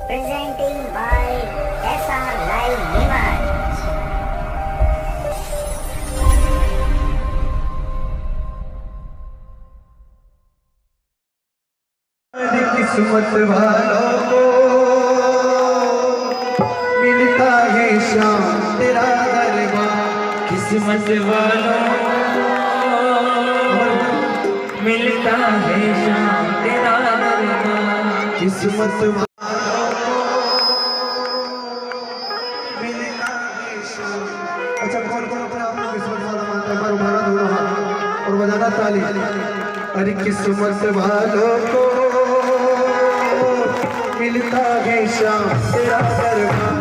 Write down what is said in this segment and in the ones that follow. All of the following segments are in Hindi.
presenting by SR Live Nemat. किस्मत वालों को मिलता है शाम तेरा दरबार। किस्मत वालों मिलता है शाम तेरा दरबार। किस्मत वालों को मिलता है शाम। अच्छा कौन कौन अपने आप को किस्मत वाला मानता है? उठाना दोनों हाथ और बजाना ताली। अरे किस्मत वालों को मिलता है शाम तेरा दरबार।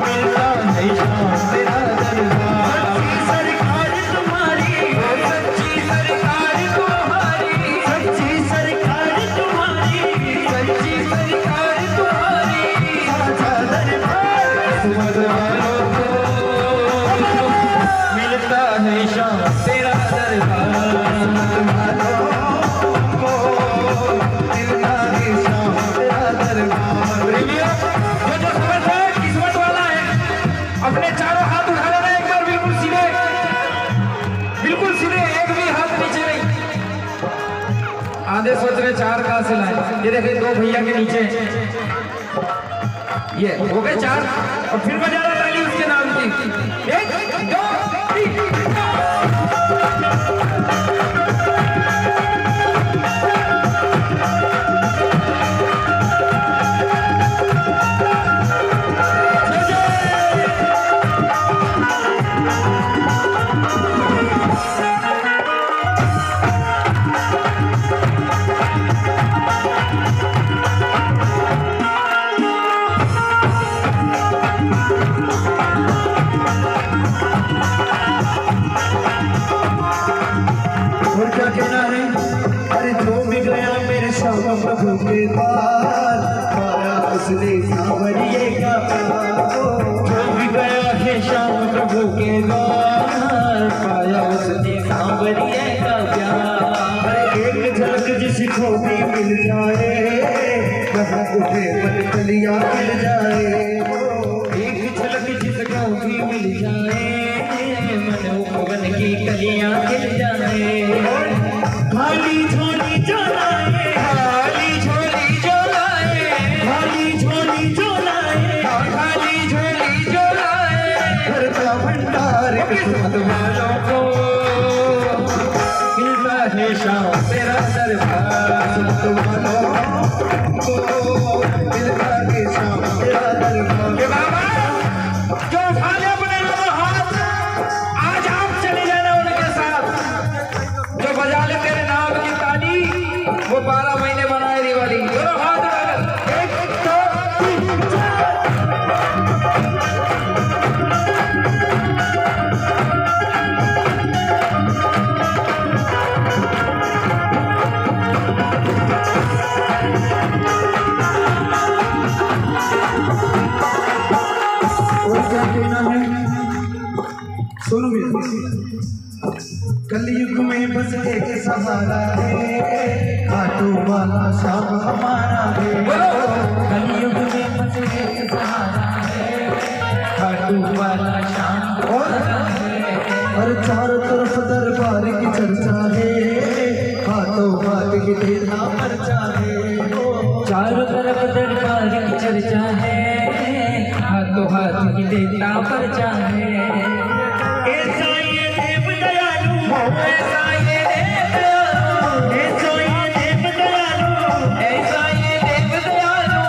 मिलता है शाम तेरा दरबार। सरकार तुम्हारी हो सच्ची सरकार तुम्हारी, सच्ची सरकार तुम्हारी, सच्ची सरकार तुम्हारी। साझा दरबार किस्मत वालों को मिलता है शाम तेरा दरबार। अपने चारों हाथ उठा लेना एक बार, बिल्कुल सीधे, बिल्कुल सीधे, एक भी हाथ नीचे नहीं। आधे सोच रहे चार कहां से लाए। ये देखिए दो भैया के नीचे, ये हो गए चार। और फिर बजाना ताली उसके नाम की। एक दो तीन। और क्या कहना है? अरे जो भी गया मेरे श्याम प्रभु के द्वार, पाया उसने सांवरिये का प्यार। जो भी गया है श्याम प्रभु के द्वार, पाया उसने सांवरिये का प्यार। अरे एक झलक जिसको भी मिल जाए, कहाँ उठे मन कलियां खिल जाए। एक झलक जिसको भी मिल जाए, मन उपवन की कलियां खिल जाए। खाली झोली जो लाए, खाली झोली जो लाए, खाली झोली जो लाए, खाली झोली जो लाए। घर का भंडार किस्मत वालों को मिलता है शाम तेरा दरबार। किस्मत वालों को मिलता है शाम तेरा दरबार। ये बाबा जो उठाने अपने दोनों हाथ, आज आप चले जाना उनके साथ। जो बजा ले तेरे नाम की ताली, वो 12 महीने बनाए दिवाली। दोनों हाथ उठाकर एक दो तीन चार। और क्या कहना है? सुनो मेरा, कलयुग में बस एक सहारा है, खाटू वाला शाम हमारा है। कलयुग में बस एक सहारा है, खाटू वाला शाम हमारा है। और चारों तरफ दरबार की चर्चा है, हाथों हाथ की देना पर्चा है। चारों तरफ दरबार की चर्चा है, हाथों हाथ की देवता पर्चा है। ऐसा ये देव दयालु, ऐसा ये देव दयालु, ऐसा ये देव दयालु, ऐसा ये देव दयालु।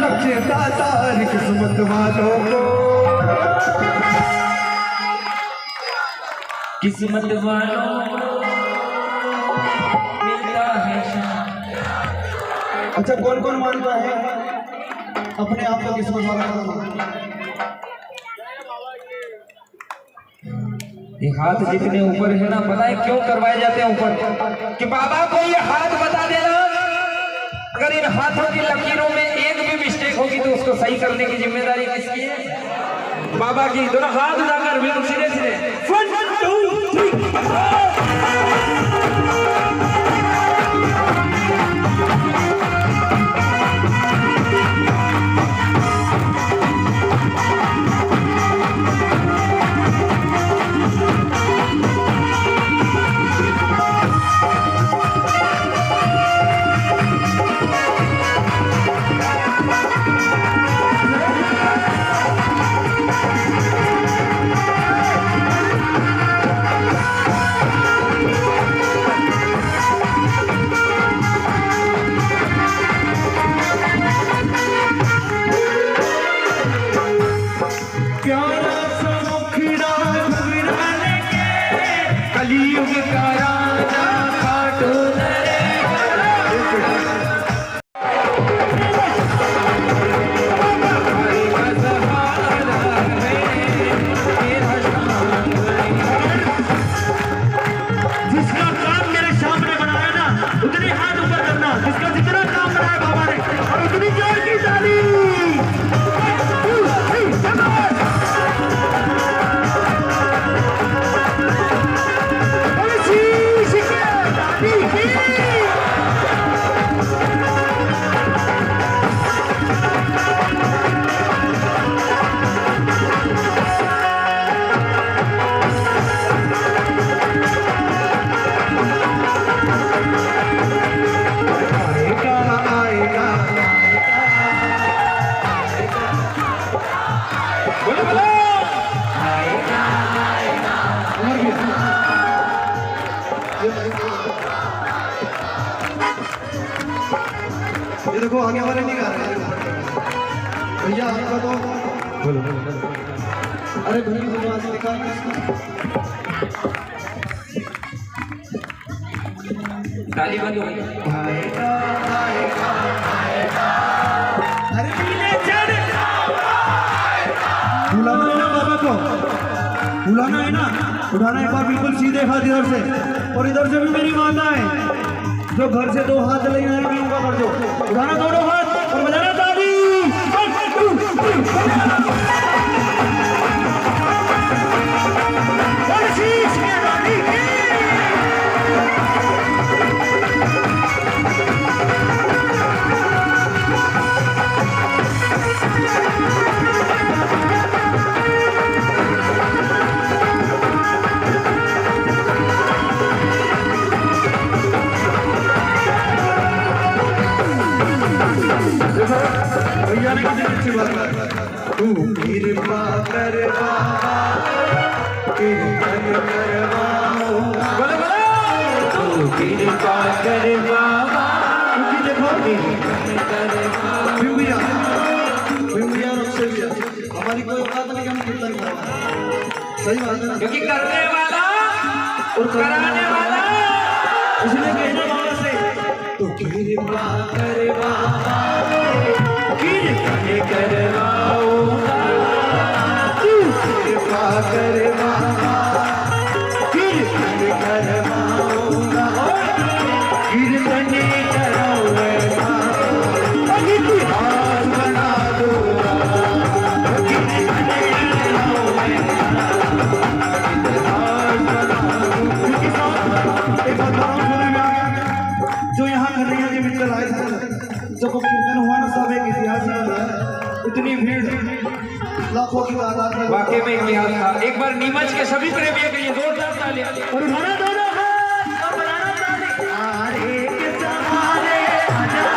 लक्ष्य दातार किस्मत वालों को, किस्मत वालों को मिलता है शाम। अच्छा कौन कौन मानता है अपने आप को किस्मत वाला? ये हाथ जितने ऊपर है ना, पता है क्यों करवाए जाते हैं ऊपर? कि बाबा को ये हाथ बता देना, अगर इन हाथों की लकीरों में एक भी मिस्टेक होगी तो उसको सही करने की जिम्मेदारी किसकी है? बाबा की। दोनों हाथ उठाकर बिल्कुल सीधे सीधे 1 2 3। ये देखो आगे वाले नहीं गा रहे भैया आपका तो बोलो अरे भैया बकवास निकाल ताली बंद हो गई। अरे बुलाना है ना बाबा को बुलाना है ना उठाना एक बार बिल्कुल सीधे हाथ इधर से और इधर से भी मेरी माता है जो घर से 2 हाथ लेने आएंगे उनका कर दो उठाना दोनों हाथ और बजाना ताली भैया ने कितनी अच्छी बात तू कृपा कर बाबा कीर्तन करवाओ बोले बोले तू कृपा कर बाबा क्योंकि देखो भैया हमारी कोई औकात नहीं हम कीर्तन करवाएं सही बात है ना क्योंकि करने वाला और कराने वाला इसलिए कहना बाबा से तो कृपा कर बाबा कीर्तन करवाऊंगा तू कृपा कर बाबा कीर्तन करवाऊंगा कीर्तन कराऊंगा इतिहास बना दूंगा कीर्तन कराऊंगा एक बात बताऊं सुनने में आ गया जो यहाँ कन्हैया जी मित्तल आए थे जब वो कीर्तन हुआ ना सब एक इतिहास ही बन रहा है इतनी भीड़ लाखों की तादाद में वाकई में इतिहास था। एक बार नीमच के सभी प्रेमियों के लिए जोरदार ताली और उठाना दोनों हाथ और बजाना ताली आरे के सहारे आजा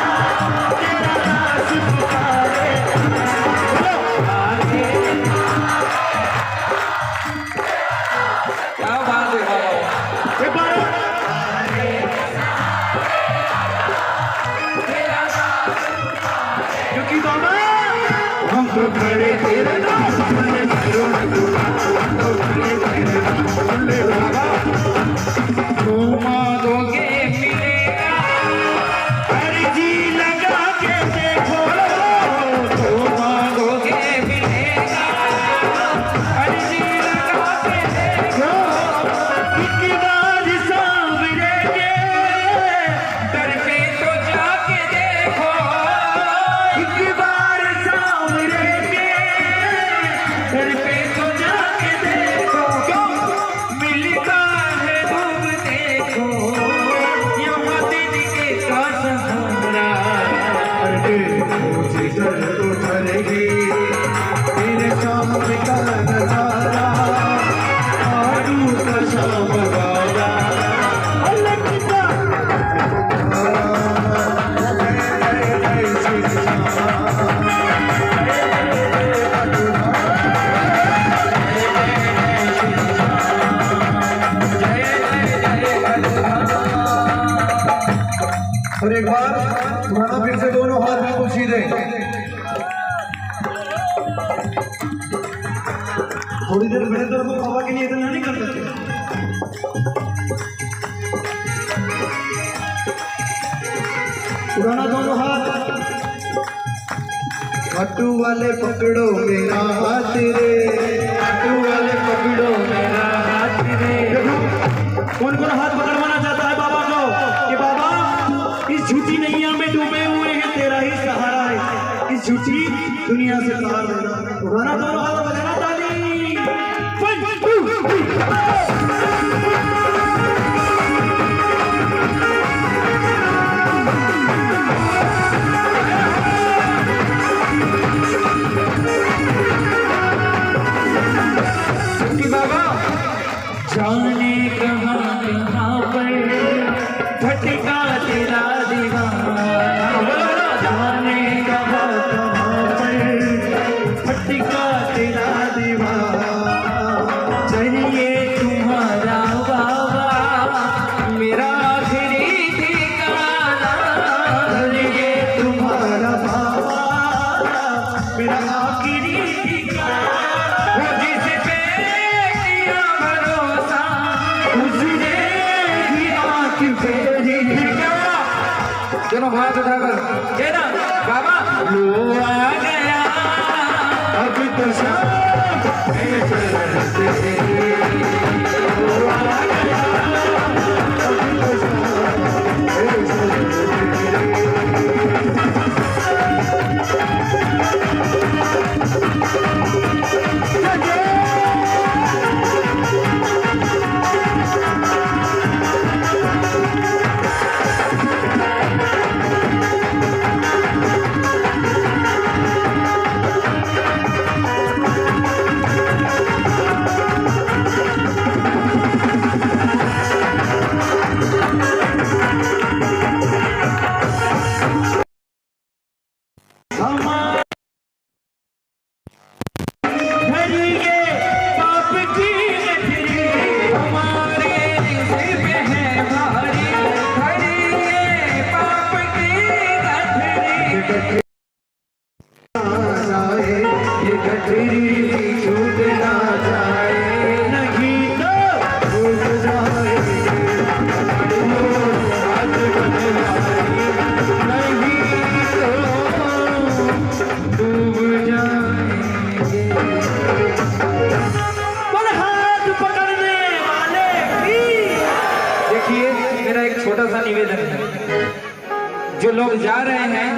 तेरा दास पुकारे आरे क्या बात है बाबा एक बार क्योंकि बाबा हम तो खड़े तेरे नाम सुनने करो न तू मांगोगे मिलेगा अर्जी लगा के देखो तू मांगोगे मिलेगा अर्जी लगा के देखो एक बार सामने के दर पे तो जाके देखो एक बार सामने के दर पे तो जाके देखो मिलता है डूब देखो यहाँ दिन के का सहारा जिधर तो चलेगी तेरे शाम का नजारा आलू का शाम बाबा और एक बार तुम्हारा फिर से दोनों हाथ बिल्कुल सीधे थोड़ी देर मेरे तरफ को हवा के लिए इतना नहीं कर सकते उड़ाना दोनों हाथ हट्टू वाले पकड़ो मेरा हाथ रे तू वाले पकड़ो मेरा हाथ रे कौन कौन हाथ पकड़वाना चाहता है बाबा को कि बाबा इस झूठी नैया में डूबे हुए हैं तेरा ही सहारा है इस झूठी दुनिया से बाहर रहना उड़ाना दोनों हाथ बजाना ताली 1 2 बाबा जाने कहाँ कहाँ पर भटका तेरा दीवाना जाने कहाँ कहाँ पर भटका तेरा दीवाना चाहिए तुम्हारा दोनों हाथ उठाकर कहना बाबा लो आ गया अब तो शाम है चरण तेरे, लो आ गया अब तो शाम है चरण तेरे। छोटा सा निवेदन है, जो लोग जा रहे हैं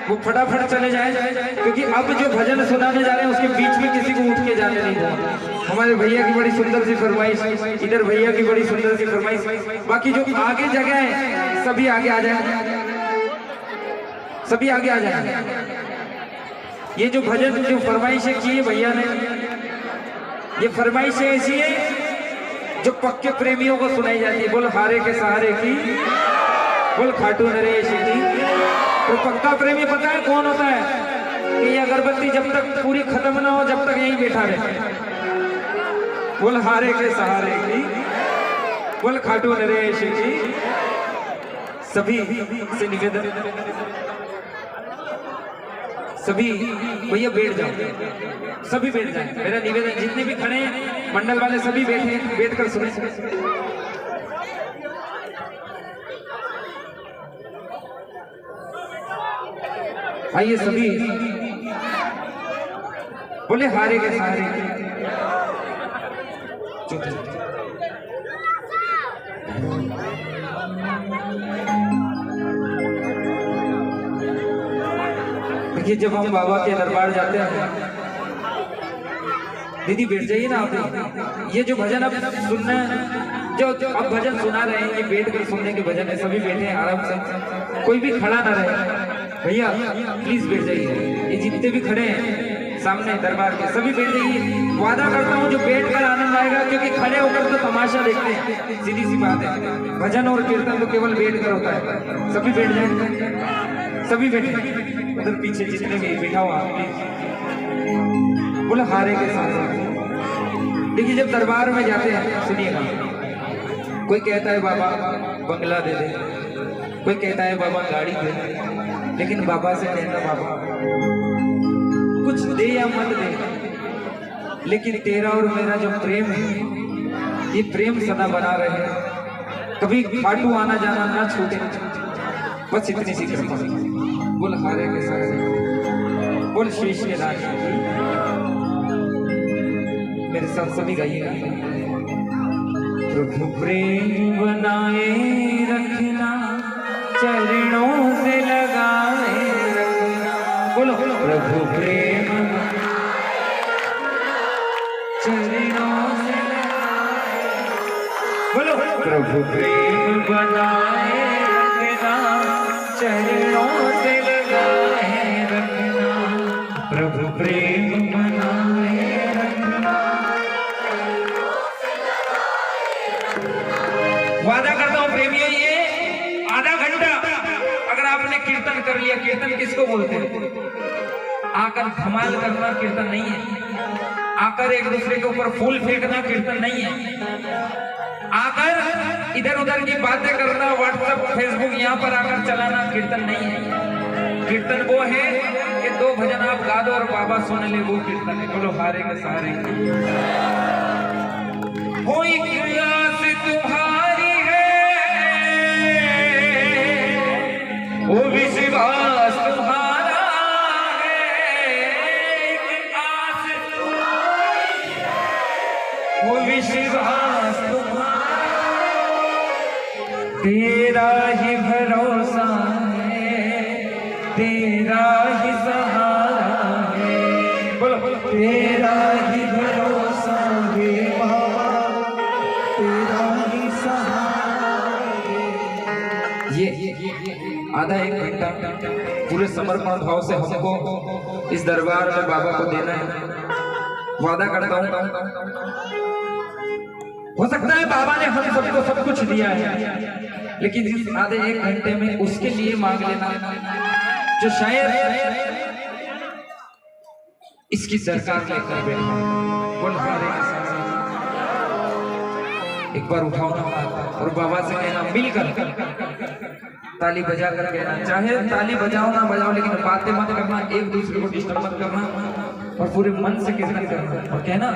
वो फटाफट चले जाए, क्योंकि अब जो भजन सुनाने जा रहे हैं उसके बीच में किसी को उठ के जाने नहीं देना। हमारे भैया की बड़ी सुंदर सी फरमाइश, इधर भैया की बड़ी सुंदर सी फरमाइश, बाकी जो आगे जगह है सभी आगे आ जाए, सभी आगे आ जाए। ये जो भजन जो फरमाइशें की है भैया ने, ये फरमाइशें ऐसी है जो पक्के प्रेमियों को सुनाई जाती है। बोल हारे के सहारे की, बोल खाटू नरेश की। तो पक्का प्रेमी पता है कौन होता है कि ये अगरबत्ती जब तक पूरी खत्म ना हो जब तक यहीं बैठा रहे। बोल हारे के सहारे की, बोल खाटू नरेश की। सभी से निवेदन, सभी भैया बैठ जाओ, सभी बैठ जाए। मेरा निवेदन, जितने भी खड़े हैं मंडल वाले सभी बैठे, बैठकर सुने। आइए सभी बोले हारे के सहारे। चुप देखिए, जब हम बाबा के दरबार जाते हैं, दीदी बैठ जाइए ना आप। ये जो भजन अब सुनना है, जो अब भजन सुना रहे हैं, ये बैठ कर सुनने के भजन है। सभी बैठे हैं आराम से, कोई भी खड़ा ना रहे। भैया प्लीज बैठ जाइए। ये जितने भी खड़े हैं सामने दरबार के, सभी बैठ जाइए। वादा करता हूँ जो बैठ कर आनंद आएगा, क्योंकि खड़े होकर तो तमाशा देखते हैं, सीधी सी बात है। भजन और कीर्तन तो केवल बैठ कर होता है। सभी बैठ जाए, सभी बैठे। उधर पीछे जितने भी बैठा हुआ बोले हारे के साथ। देखिए, जब दरबार में जाते हैं सुनिएगा, कोई कहता है बाबा बंगला दे दे, कोई कहता है बाबा गाड़ी दे दे, लेकिन बाबा से कहता बाबा कुछ दे या मत दे, लेकिन तेरा और मेरा जो प्रेम है, ये प्रेम सदा बना रहे, कभी खाटू आना जाना ना छूटे। बस इतनी सी कृपा। बोल हारे के साथ, बोल शेष के राज। मेरे साथ सभी गाइएगा। प्रभु प्रेम बनाए रखना, चरणों से लगाए रखना। बोलो प्रभु प्रेम चरणों से लगाए। बोलो प्रभु प्रेम बनाए रखना, चरणों से लगाए रखना। प्रभु प्रेम बनाए रखना। वादा करता हूँ प्रेमियों, ये आधा घंटा अगर आपने कीर्तन कर लिया, कीर्तन किसको बोलते हैं? आकर धमाल करना कीर्तन नहीं है। आकर एक दूसरे के ऊपर फूल फेंकना कीर्तन नहीं है। आकर इधर उधर की बातें करना, व्हाट्सएप फेसबुक यहाँ पर आकर चलाना कीर्तन नहीं है। कीर्तन वो है कि दो भजन आप गा दो और बाबा सुन ले, वो कीर्तन है। बोलो हारे के सहारे। हो एक आस तुम्हारी है, वो विश्वास तुम्हारा है, एक आस तुम्हारी है, वो विश्वास तुम्हारा, तेरा ही भरोसा है, तेरा ही सहारा है, बोलो तेरा ही भरोसा है बाबा, तेरा ही सहारा है। ये आधा एक घंटा पूरे समर्पण भाव से हमको इस दरबार में बाबा को देना है। वादा करता हूँ, हो सकता है बाबा ने हम सबको सब कुछ दिया है, लेकिन इस आधे एक घंटे में उसके लिए मांग लेना जो शायद इसकी सरकार लेकर बैठा है। बोल एक बार उठाओ ना और बाबा से कहना, मिलकर ताली बजा कर कहना, चाहे ताली बजाओ ना बजाओ लेकिन बातें मत करना, एक दूसरे को डिस्टर्ब मत करना और पूरे मन से कीर्तन करना और कहना,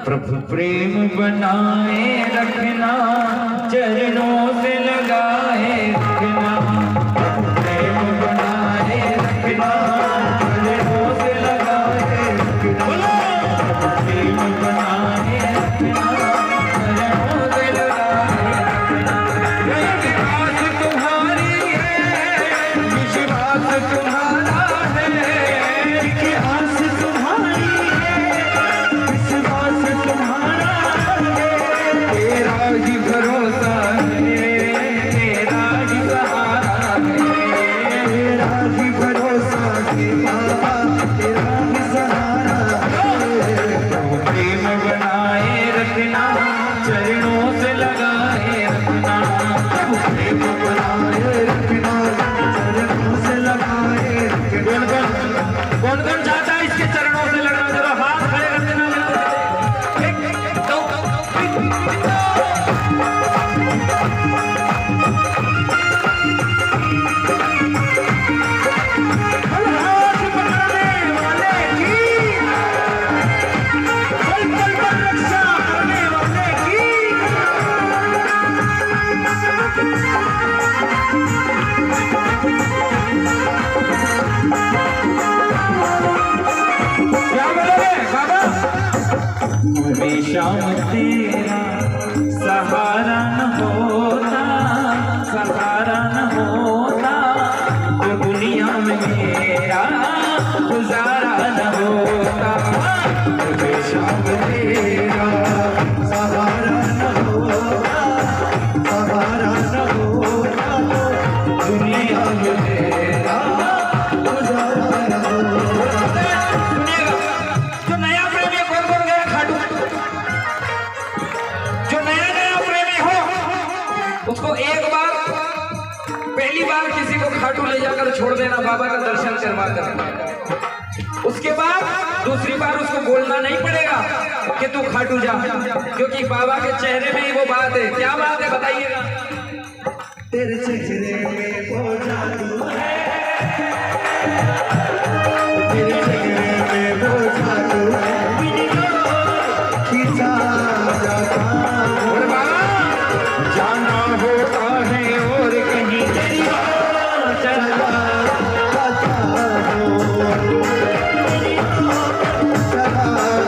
प्रभु प्रेम बनाए रखना, चरणों से लगाए रखना, प्रेम बनाए रखना, चरणों से लगाए रखना, प्रेम बनाए रखना, चरणों से लगाए रखना, विश्वास तुम्हारी है, विश्वास तुम्हारा है, विश्वास तुम्हारी है, विश्वास तुम्हारा है, तेरा ही भरोसा है, तेरा ही सहारा है, तेरा ही भरोसा है बाबा, तेरा ही सहारा है। प्रभु प्रेम बनाए रखना, चरणों से लगाए रखना, प्रभु प्रेम बनाए रखना, चरणों से लगाए रखना। कौन कौन चाहता है इसके चरणों से लगना? जरा हाथ खड़े कर देना। एक, दो, तीन, हाथ पकड़ने वाले की, पल पल पर रक्षा करने वाले की। क्या बोलोगे बाबा? हमेशा तेरा सहारा न होता, सहारा न होता तो दुनिया में मेरा गुजारा न होता। हमेशा तेरा सहारा न होता, सहारा न होता तो दुनिया में मेरा गुजारा न होता। जो नया प्रेमी कौन कौन गया खाटू? जो नया नया प्रेमी हो उसको एक बार, पहली बार किसी को खाटू ले जाकर छोड़ देना, बाबा का दर्शन करवा कर। उसके बाद दूसरी बार उसको बोलना नहीं पड़ेगा कि तू खाटू जा, क्योंकि बाबा के चेहरे में ही वो बात है। क्या बात है बताइएगा? तेरे चेहरे में वो जादू है, तेरे चेहरे में वो जादू है, खींचा जाता और बाबा जाना होता है और कहीं तेरी बात चला आता हो, तेरी बात चला आता हो।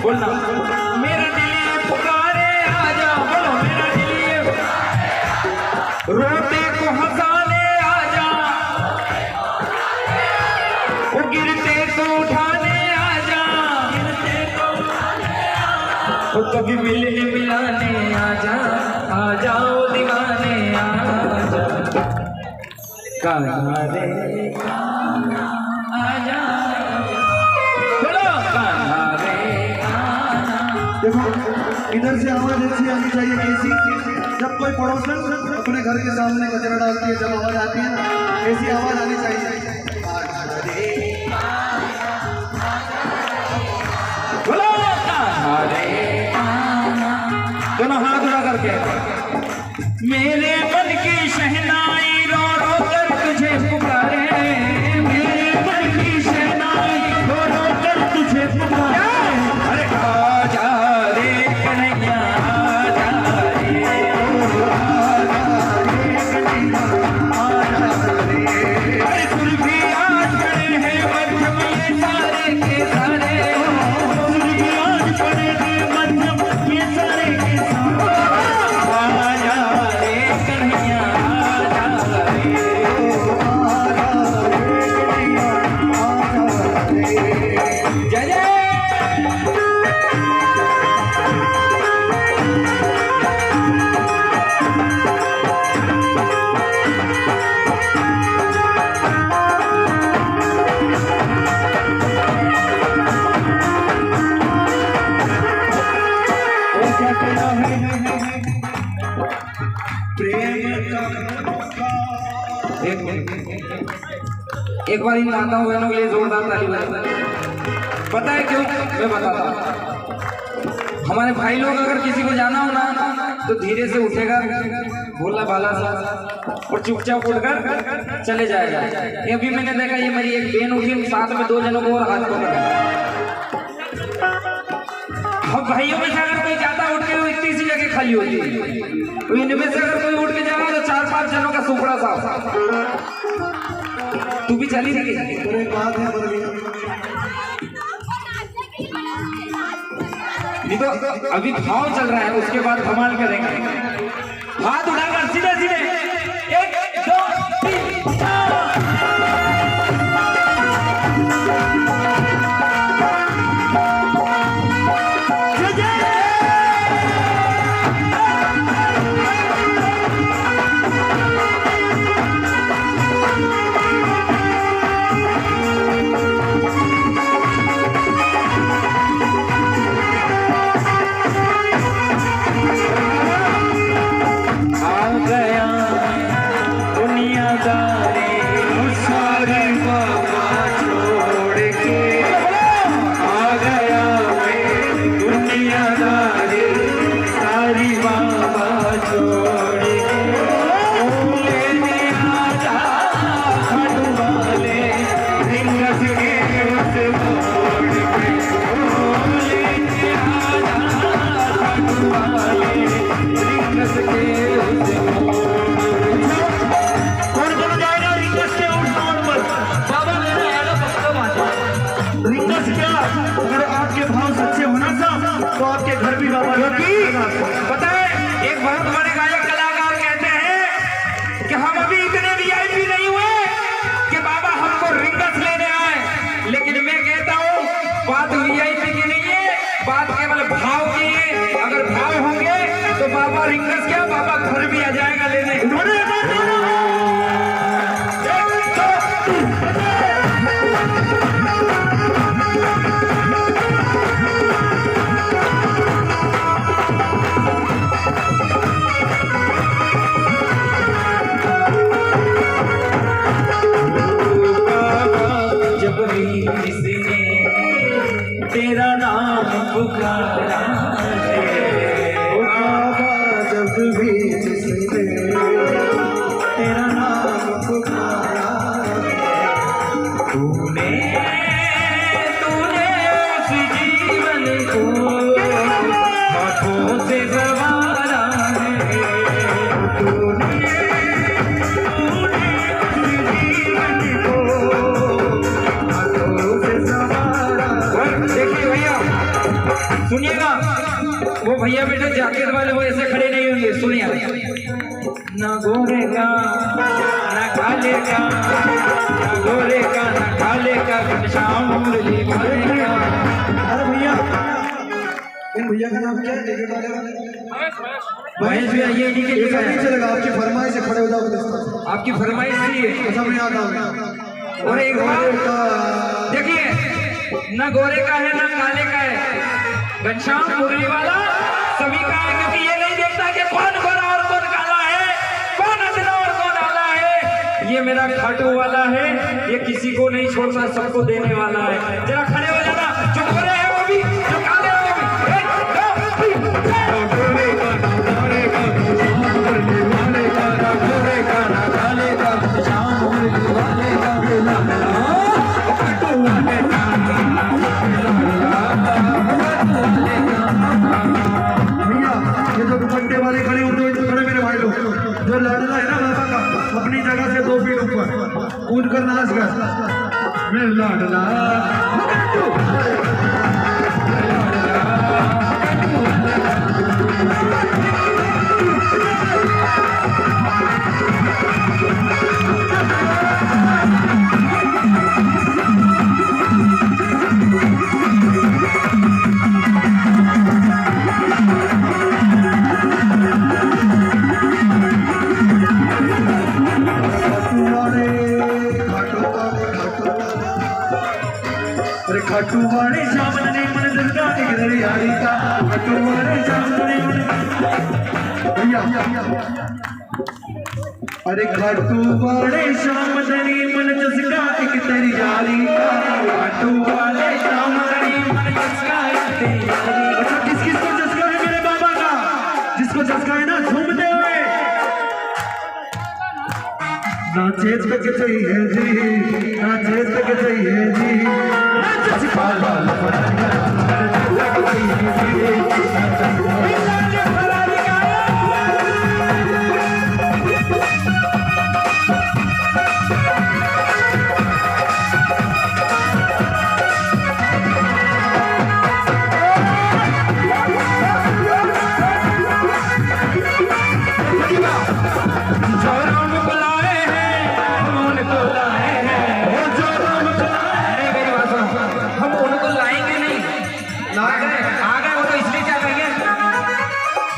बोलना, मेरा दिल पुकारे आजा, बोलो मेरा दिल रोते को हंसाने आजा, वो गिरते को उठाने आजा, वो कभी मिलने मिलाने आजा, आ जाओ दीवाने आजा, कहाँ रे आजा। देखो इधर से आवाज ऐसी आनी चाहिए कैसी, जब कोई पड़ोसन अपने घर के सामने कचरा डालती है, जब आवाज आती है ना ऐसी आवाज आनी चाहिए। बोलो दोनों हाथ उड़ा करके, मेरे मन की शहनाई रो रो कर तुझे पुकारे, मेरे मन की शहनाई रो रो कर तुझे पुकारे। अरे आजा रे कन्हैया आजा रे, अरे तुम भी आज खड़े हैं मध्यम ये सारे के सारे, तुम भी आज खड़े हैं मध्यम ये सारे के सारे। आजा रे कन्हैया आजा रे, जय जय। एक बार इन माताओं बहनों के लिए जोरदार ताली बजाएं। पता है क्यों? मैं बताता हूँ। हमारे भाई लोग अगर किसी को जाना हो ना तो धीरे से उठेगा, भोला भाला सा, और चुपचाप उठकर चले जाएगा। ये अभी मैंने देखा, ये मेरी एक बहन उठी, साथ में 2 जनों को और हाथ पकड़ा। अब भाइयों में से अगर कोई जाता उठ के, इतनी सी जगह खाली होती है, तो इनमें से अगर कोई उठ के जाएगा तो 4-5 जनों का सुपड़ा साफ। तू भी चली रही एक बात है नहीं तो अभी भाव चल रहा है, उसके बाद धमाल करेंगे। हाथ उठाकर सीधे सीधे 1 2 3 4। अगर आपके भाव सच्चे होना था तो आपके घर भी बाबा। पता है, एक बहुत बड़े गायक कलाकार कहते हैं कि हम अभी इतने वीआईपी नहीं हुए कि बाबा हमको रिंगस लेने आए, लेकिन मैं कहता हूँ बात वीआईपी की नहीं है, बात केवल भाव की है। अगर भाव होंगे तो बाबा रिंगस क्या, बाबा घर भी आ जाएगा लेने। तेरा नाम पुकारा जब भी जिसने तेरा नाम पुकारा, तूने उस जीवन को हाथों से संवारा है, तूने उस जीवन को हाथों से संवारा। देखिए भैया सुनिएगा, वो भैया बेटे जैकेट वाले वो ऐसे खड़े नहीं होंगे। सुनिए, ना गोरे का ना काले का, ना गोरे का ना काले का, घनश्याम मुरली भरेगा। अरे भैया, इन भैया का नाम क्या है? महेश भैया, ये इन्हीं के लिए नीचे लगा, आपकी फरमाइश से खड़े हो जाओ। आपकी फरमाइश थी है, सब याद आ। और एक बात देखिए, ना गोरे का है ना काले का है, घनश्याम मुरली वाला सभी का है, क्योंकि ये नहीं देखता कि कौन गोरा और कौन काला है, कौन अदना और कौन आला है। ये मेरा खाटू वाला है, ये किसी को नहीं छोड़ता, सबको देने वाला है। जरा खड़े हो जाना, जो गोरे हैं वो भी, जो काले हैं वो भी। जो लाडला है ना बाबा का, अपनी जगह से 2 फीट ऊपर कूद कर नाच कर मैं लाडला। खाटू वाले सामने मन दुर्गा इधर यारी का, खाटू वाले सामने भैया, अरे खाटू वाले सामने मन जसका एक तेरी यारी का, खाटू वाले सामने मन जसका एक तेरी यारी। अच्छा किस किस को जसका है मेरे बाबा का? जिसको जसका है ना झूमते हुए नाचेज तक चाहिए जी, नाचेज तक चाहिए जी।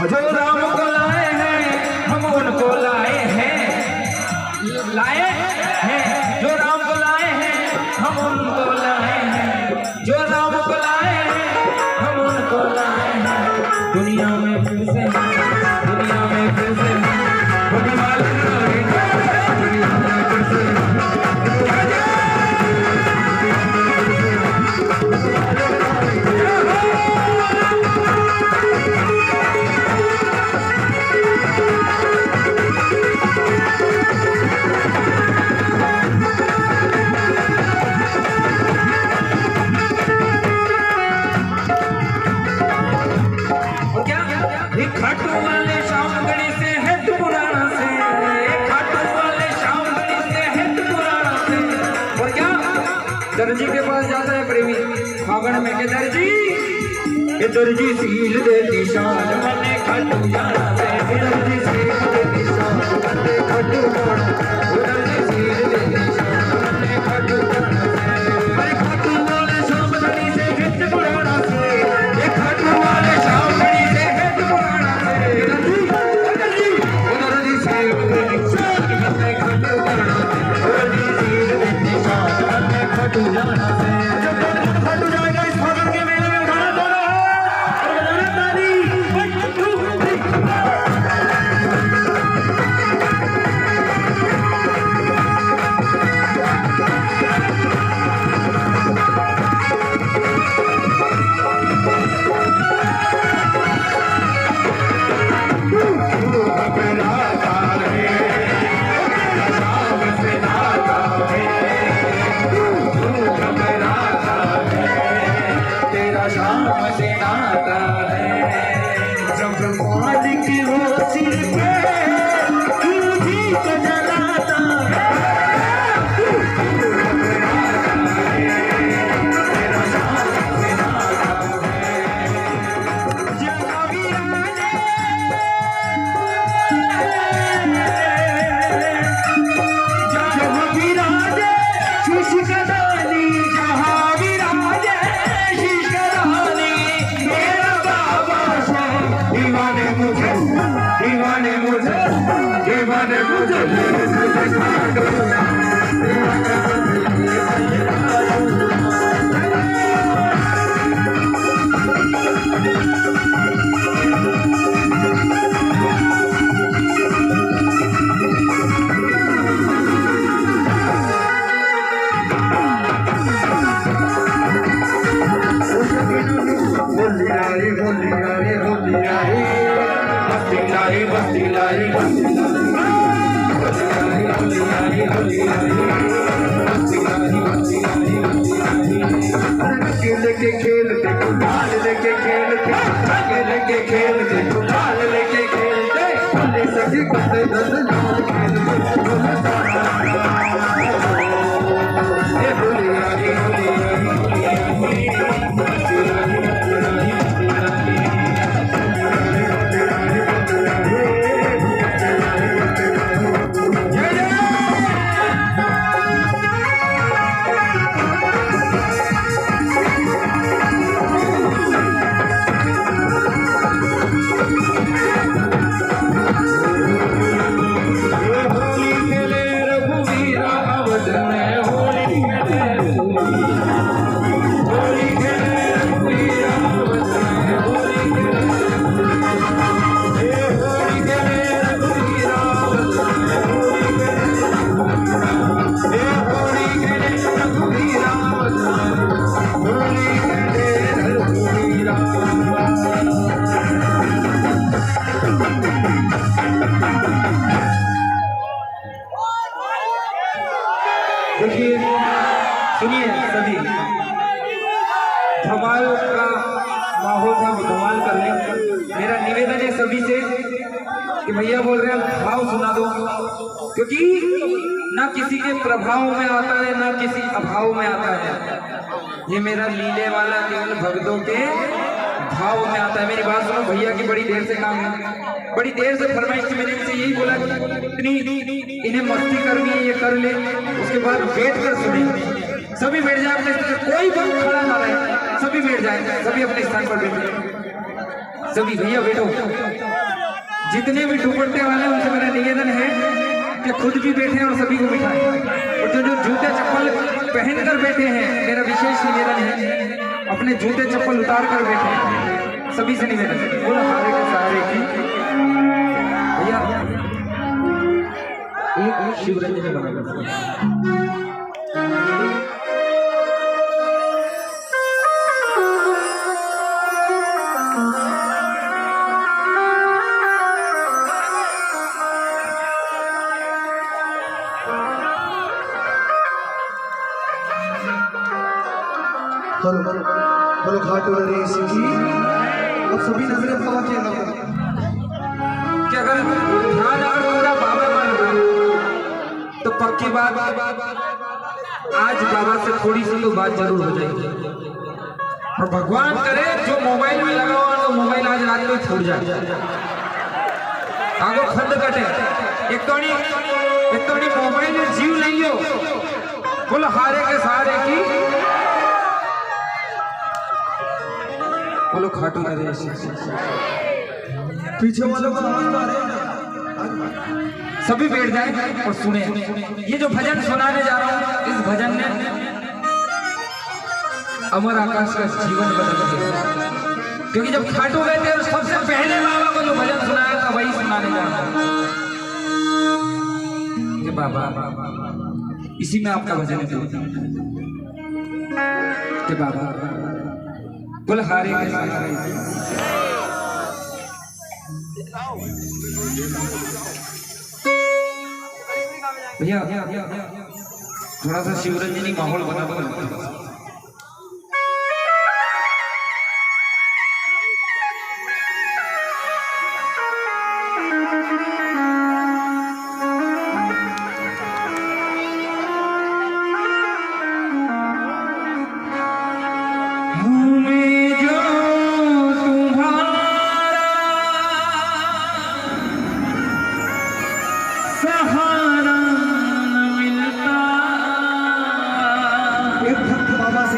जो राम को लाए हैं हम उनको लाए हैं, लाए हैं जो राम को लाए हैं हम उनको लाए हैं, जो राम को लाए हैं हम उनको लाए हैं। दुनिया में फिर से, दुनिया में फिर से होने वाले दुनिया में फिर से खाटू वाले शामगढ़ी से है पुराना से, खाटू वाले शामगढ़ी से है पुराना से। और क्या दर्जी के पास जाता है प्रेमी फागण में के दर्जी, ये दर्जी सील देती शान मने खाटू जाना से, दर्जी सील देती शान मने खाटू जाना, दर्जी सील देती शान मने खाटू जाना से। अरे खाटू वाले शामगढ़ी से है पुराना से, ये खाटू वाले शामगढ़ी से है पुराना से। खाटू जाएगा इस फागुन के मेले में, गाना दोनों और बजाना ताली। 1 2 Thank you. लेके खेलते गुलाल लेके खेलते आगे लेके खेलते गुलाल लेके खेलते बोले सखी कुत्ते दस लाल खेलते बोले सारा ये बोले आगे देखिए सुनिए सभी धमाल का माहौल था, धमाल कर लें। मेरा निवेदन है सभी से कि भैया बोल रहे हैं भाव सुना दो, क्योंकि ना किसी के प्रभाव में आता है ना किसी अभाव में आता है। ये मेरा लीले वाला केवल भक्तों के भाव में आता है। मेरी बात सुनो, भैया की बड़ी देर से काम है, बड़ी देर से फरमाइश थी। मैंने इनसे यही बोला कि इतनी इन्हें मस्ती करनी है, ये कर ले, उसके बाद बैठ कर सुने। सभी बैठ जाए अपने स्थान, कोई भी खड़ा ना रहे, सभी बैठ जाए, सभी अपने स्थान पर बैठे। सभी भैया बैठो, जितने भी दुपट्टे वाले उनसे मेरा निवेदन है कि खुद भी बैठे और सभी को बिठाएं। और जो जूते चप्पल पहनकर बैठे हैं, मेरा विशेष निवेदन है अपने जूते चप्पल उतार कर बैठे। सभी से निवेदन है, बोलो हारे के सहारे की। भैया एक शिवरंजनी बना बोलो घाटो नरेश जी। अब सभी नजरें हवा के अंदर कि अगर ध्यान अगर पूरा बाबा मान रहा तो पक्की बात आज बाबा से थोड़ी सी तो बात जरूर हो जाएगी। और भगवान करे जो मोबाइल में लगा हुआ तो मोबाइल आज रात में छूट जाए, आगो खंड कटे। एक तो मोबाइल में जीव नहीं हो, बोलो हारे के सहारे की, बोलो खाटू नरेश। पीछे वालों को समझ पा रहे हैं। सभी बैठ जाए और सुने। ये जो भजन सुनाने जा रहा हूं, इस भजन ने अमर आकाश का जीवन बदल दिया। क्योंकि जब खाटू गए थे और सबसे पहले बाबा को जो भजन सुनाया था वही सुनाने जा रहा हूं कि बाबा इसी में आपका भजन है कि बाबा बोल हारे के सहारे। भैया थोड़ा सा शिवरंजनी माहौल बना दो।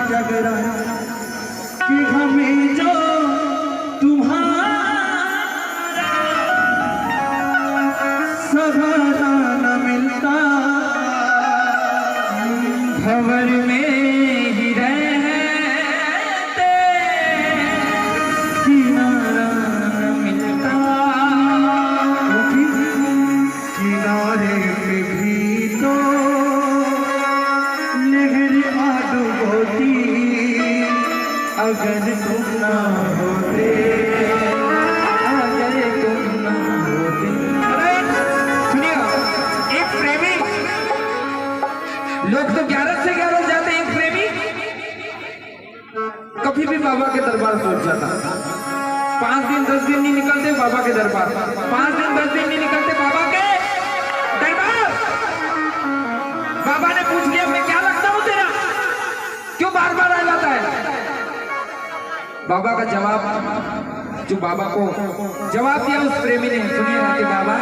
क्या कह रहा है कि हमें जो तुम्हारा सहारा न मिलता, भंवर में ही रहते किनारा न मिलता, किनारे पे भी तो लहर आडू होती, अगर तुम ना होते, अगर तुम ना होते। सुनिए, एक प्रेमी कभी भी बाबा के दरबार पहुंच जाता। 5 दिन 10 दिन नहीं निकलते बाबा के दरबार, 5 दिन 10 दिन नहीं निकलते बाबा के दरबार। बाबा ने पूछ लिया मैं क्या लगता हूं तेरा, क्यों बार बार आ जाता है? बाबा का जवाब, जो बाबा को जवाब दिया उस प्रेमी ने, सुनिए ना कि बाबा,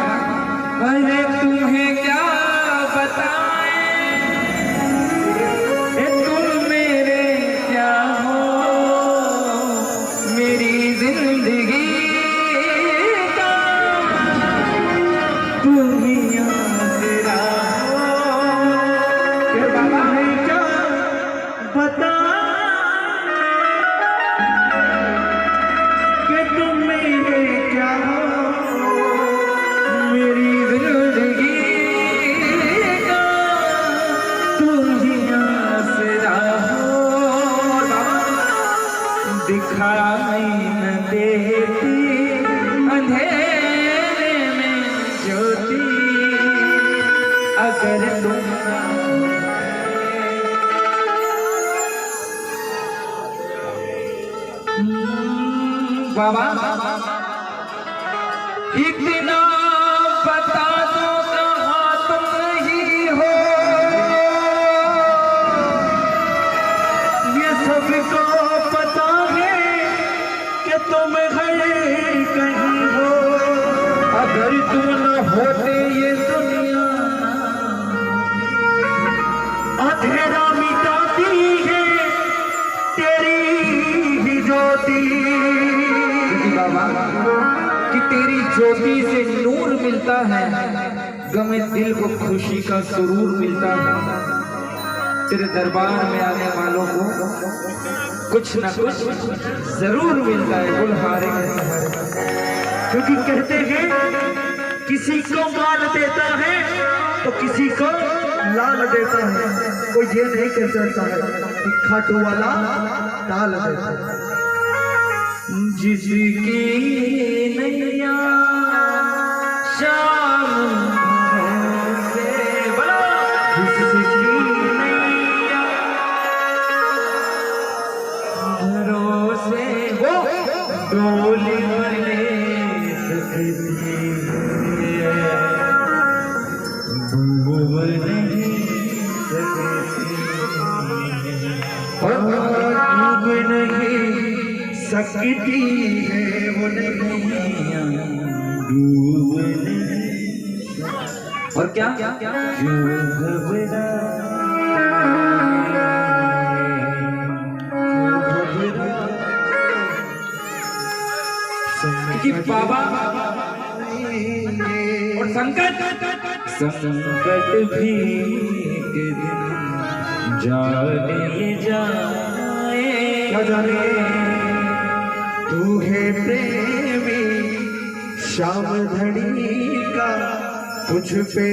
अरे तुम्हें क्या बताएं, तुम मेरे क्या हो, मेरी जिंदगी का तुम ही आसरा हो। फिर बाबा है क्या बता कि तुम मेरे क्या हो, मेरी जिंदगी का तुम ही आसरा हो। और बाबा दिखाई न देती अंधेरे में ज्योति, अगर तुम बाबा इतना बता दो कहाँ तुम नहीं हो, ये सबको पता है कि तुम कहीं हो। अगर तुम न होते ये दुनिया अंधेरा मिटाती है तेरी ही ज्योति। बाबा कि तेरी ज्योति से नूर मिलता है, गमे दिल को खुशी का सुरूर मिलता है। तेरे दरबार में आने वालों को कुछ न कुछ जरूर मिलता है गुलहारे के सहारे। क्योंकि कहते हैं किसी को माल देता है तो किसी को लाल देता है। कोई ये नहीं कह सकता है कि खाटू वाला डाल देता है। जिसकी नैया शाम से बड़ा, जिसकी नैया भरोसे वो डोली बने सकती है, डूब नहीं सकती, डूब नहीं सकती है वो नैया, डूब नहीं। और क्या जो घबरा क्योंकि बाबा और संकट भी एक दिन जाने जाए, क्या जाने तू है प्रेमी शाम घड़ी का, तुझ पे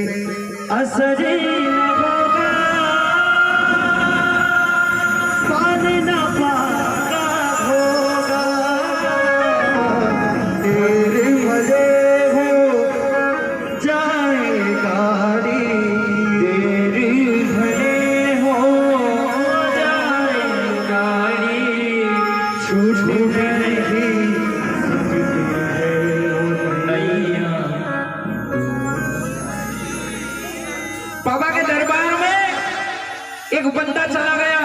असर न होगा, पान न पाका होगा, तेरे मजे हो जाए गाड़ी, तेरी भले हो जाए गाड़ी, छूट नहीं बाबा के दरबार में एक बंदा चला गया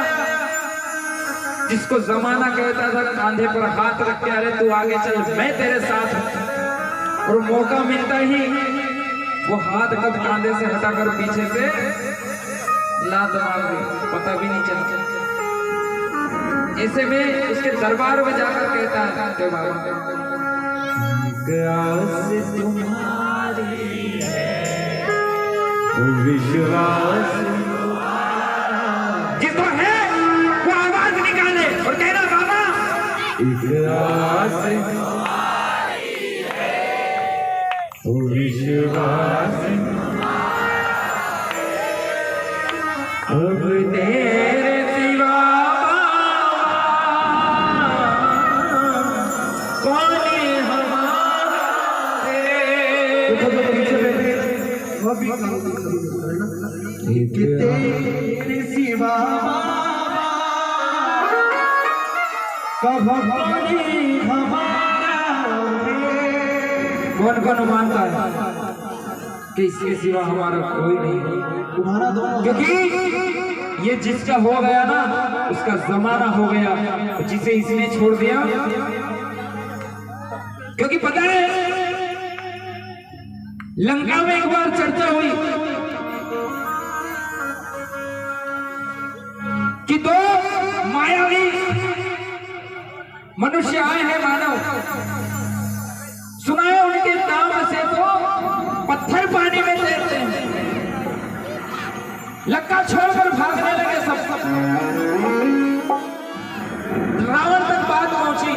जिसको जमाना कहता था कांधे पर हाथ रख के, अरे तू आगे चल मैं तेरे साथ हूं। और मौका मिलता ही वो हाथ कब कांधे से हटाकर पीछे से लात मार दी, पता भी नहीं चला। ऐसे में उसके दरबार में जाकर कहता है कि बाबा आस तुम्हारी है, विश्वास जिसको है वो आवाज निकाले और कहना बाबा एक आस है, विश्वास अब तेरे सिवा कौन हमारा तेरे सिवा कभी हमारा कौन कौन मानता है कि इसके सिवा हमारा कोई नहीं? तुम्हारा दो क्योंकि ये जिसका हो गया ना उसका जमाना हो गया, जिसे इसने छोड़ दिया। क्योंकि पता है लंका में एक बार चर्चा हुई कि दो मायावी मनुष्य आए हैं मानव, सुना है उनके नाम से तो पत्थर पानी में तैरते हैं। लंका छोड़कर भागने लगे सब। रावण तक बात पहुंची।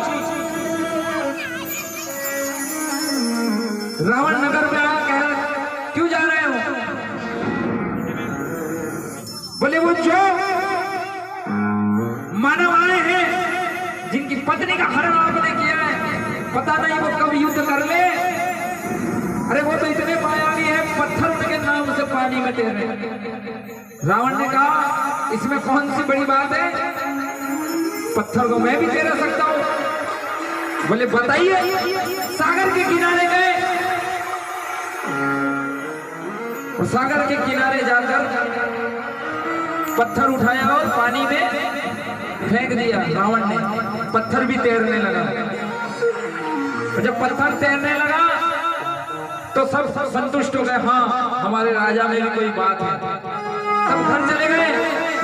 रावण नगर में आया, कह रहा क्यों जा रहे हो? बोले वो जो मानव आए हैं जिनकी पत्नी का हरण आपने किया है, पता नहीं वो कब युद्ध कर ले। अरे वो तो इतने मायावी है, पत्थर उनके नाम से पानी में तैर रहे। रावण ने कहा इसमें कौन सी बड़ी बात है, पत्थर को मैं भी तैरा सकता हूं। बोले बताइए। सागर के किनारे गए और सागर के किनारे जाकर पत्थर उठाया और पानी में फेंक दिया रावण ने। पत्थर भी तैरने लगा। और जब पत्थर तैरने लगा तो सब संतुष्ट हो गए, हाँ हमारे राजा में भी कोई बात है। सब घर चले गए,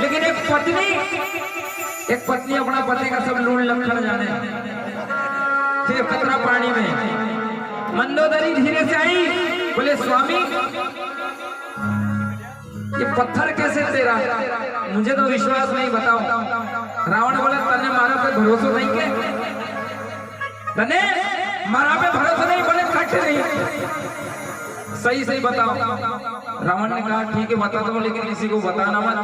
लेकिन एक पत्नी अपना पति का सब लूण लखन जाने, सिर्फ खतरा पानी में। मंदोदरी धीरे से आई, बोले स्वामी ये पत्थर कैसे तेरा? मुझे तो विश्वास नहीं, बताओ। रावण बोला तने मारा पे भरोसा नहीं के? तने मारा पे भरोसा नहीं? बोले कट नहीं, सही सही बताओ। रावण ने कहा ठीक है बता दो, लेकिन किसी को बताना मत।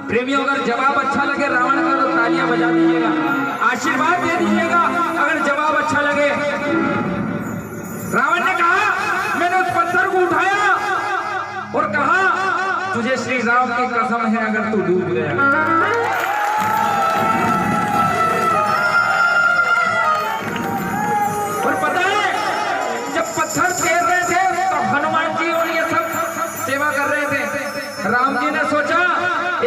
प्रेमियों अगर जवाब अच्छा लगे रावण का तो तालियां बजा दीजिएगा, आशीर्वाद दे दीजिएगा अगर जवाब अच्छा लगे। रावण ने कहा मैंने उस पत्थर को उठाया और कहा तुझे श्री राम की कसम है अगर तू डूब गया। और पता है जब पत्थर तैर रहे थे तो हनुमान जी और ये सब सेवा कर रहे थे। राम जी ने सोचा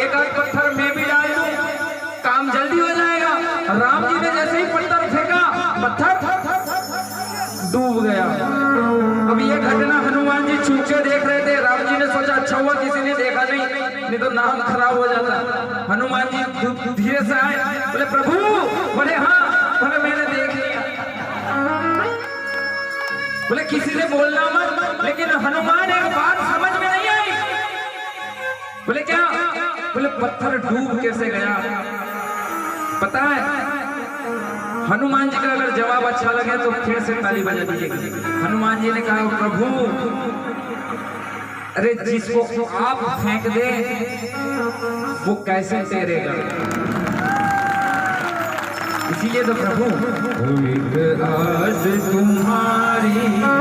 एक आध पत्थर मैं भी डाल दूं, काम जल्दी हो जाएगा। राम जी ने जैसे ही पत्थर फेंका, पत्थर डूब गया। अब ये घटना हनुमान जी छूट के देख रहे थे। राम जी ने सोचा अच्छा हुआ किसी ने देखा नहीं तो नाम खराब हो जाता। हनुमान जी धीरे से आए, बोले प्रभु। बोले हाँ। बोले मैंने देख लिया। बोले किसी ने बोलना मत। लेकिन हनुमान एक बात समझ में नहीं आई। बोले क्या? बोले पत्थर डूब कैसे गया? पता है हनुमान जी का अगर जवाब अच्छा लगे तो फिर से ताली बजा दीजिएगा। हनुमान जी ने कहा प्रभु अरे जिसको आप फेंक दे वो कैसे तैरेगा? इसीलिए तो प्रभु एक आस तुम्हारी है,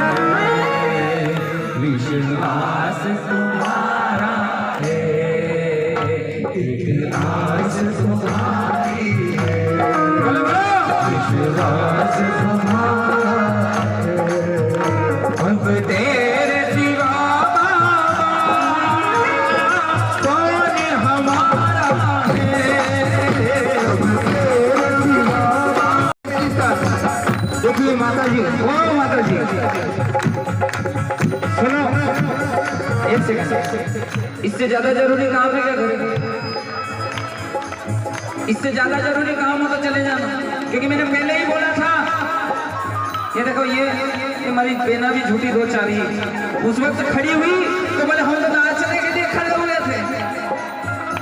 विश्वास तुम्हारा है, एक आस तुम्हारी है, विश्वास तुम्हारा है। अब तेरे सिवा कौन हमारा है? देखिए माता जी, ओ माता जी सुनो एक सेकंड। इससे ज्यादा जरूरी काम है क्या करें? इससे ज्यादा जरूरी काम हो तो चले जाना, क्योंकि मैंने पहले ही बोला था। ये देखो ये हमारी बेना भी झूठी दो चारी उस वक्त खड़ी हुई तो बोले हम तो नाचने के लिए खड़े हुए थे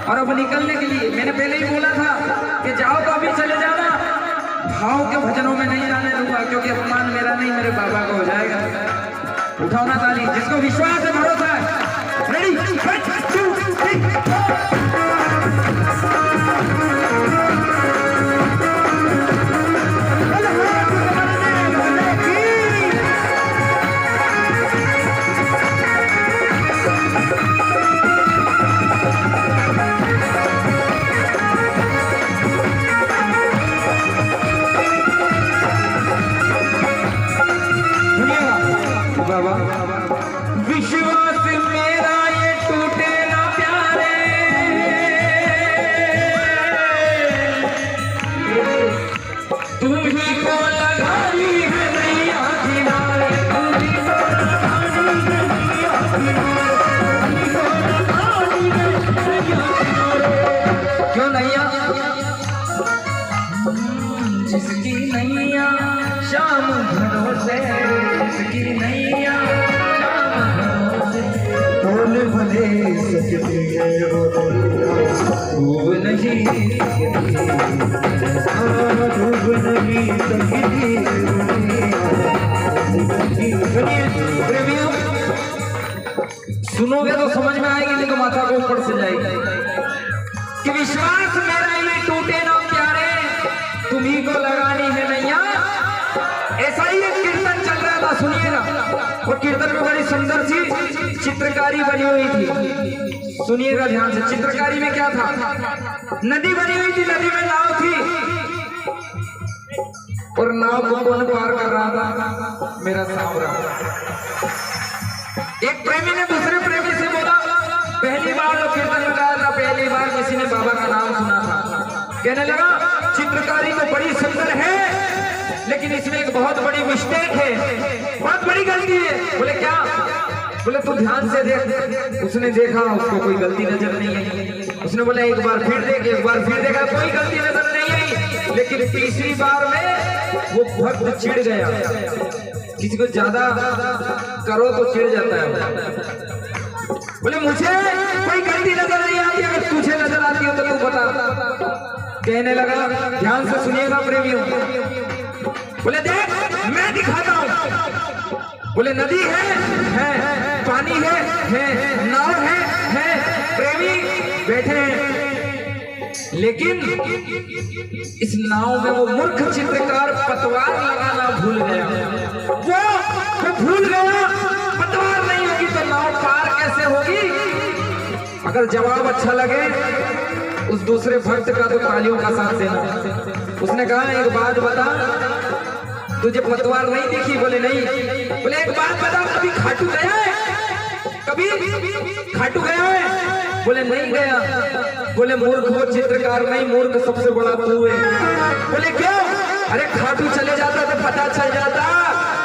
और अब निकलने के लिए। मैंने पहले ही बोला था कि जाओ तो अभी चले जाना, भाव के भजनों में नहीं जाने दूंगा, क्योंकि अपमान मेरा नहीं मेरे बाबा का हो जाएगा। उठाओ ना ताली जिसको विश्वास है, भरोसा है। रेडी 1 2 3 बाबा विश्वास मेरा ये टूटे ना प्यारे, तू ही को लगाई है नैया किनारे, तू ही को लगाई है नैया किनारे। क्यों नैया? जिसकी नैया शाम भरोसे, जिसकी नैया शाम भरोसे, बोल भले सकती है वो डूब नहीं डूब नहीं सकती। प्रेमियों सुनोगे तो समझ में आएगी, नहीं तो माथा को ऊपर से जाएगी कि विश्वास मेरा ये टूटे ना प्यारे, तुम्ही को लगानी है नैया। ऐसा ही एक कीर्तन चल रहा था, सुनिएगा। और कीर्तन में बड़ी सुंदर सी चित्रकारी बनी हुई थी, सुनिएगा ध्यान से। चित्रकारी में क्या था? नदी बनी हुई थी, नदी में नाव थी और नाव को कौन पार कर रहा था? मेरा सांवरा। एक प्रेमी ने दूसरे प्रेमी से बोला, पहली बार जो कीर्तन में गाया था, पहली बार किसी ने बाबा का नाम सुना था। कहने लगा चित्रकारी तो बड़ी सुंदर है, लेकिन इसमें एक बहुत बड़ी मिस्टेक है, बहुत बड़ी गलती है। बोले क्या? बोले तू ध्यान से देख। उसने देखा, उसको कोई गलती नजर नहीं आई। उसने बोला एक बार फिर देख, एक बार फिर देखा, कोई गलती नजर नहीं आई। लेकिन तीसरी बार में वो भक्त चिढ़ गया। किसी को ज्यादा करो तो चिढ़ जाता है। बोले मुझे कोई गलती नजर नहीं आती, अगर तुझे नजर आती हो तो तू बता। कहने लगा, ध्यान से सुनिएगा प्रेमियों। बोले देख मैं दिखाता हूं। बोले नदी है, पानी है, नाव है, प्रेमी बैठे हैं, लेकिन इस नाव में वो मूर्ख चित्रकार पतवार लगाना भूल गया। वो भूल गया, पतवार नहीं होगी तो नाव पार कैसे होगी? अगर जवाब अच्छा लगे उस दूसरे भक्त का तो तालियों का साथ देना। उसने कहा एक बात बता, तुझे पतवार नहीं दिखी? बोले नहीं। बोले एक बात बता, कभी खाटू गया है? कभी खाटू गया है? बोले नहीं गया। बोले मूर्ख वो चित्रकार नहीं, मूर्ख सबसे बड़ा तू है। बोले क्यों? अरे खाटू चले जाता तो पता चल जाता।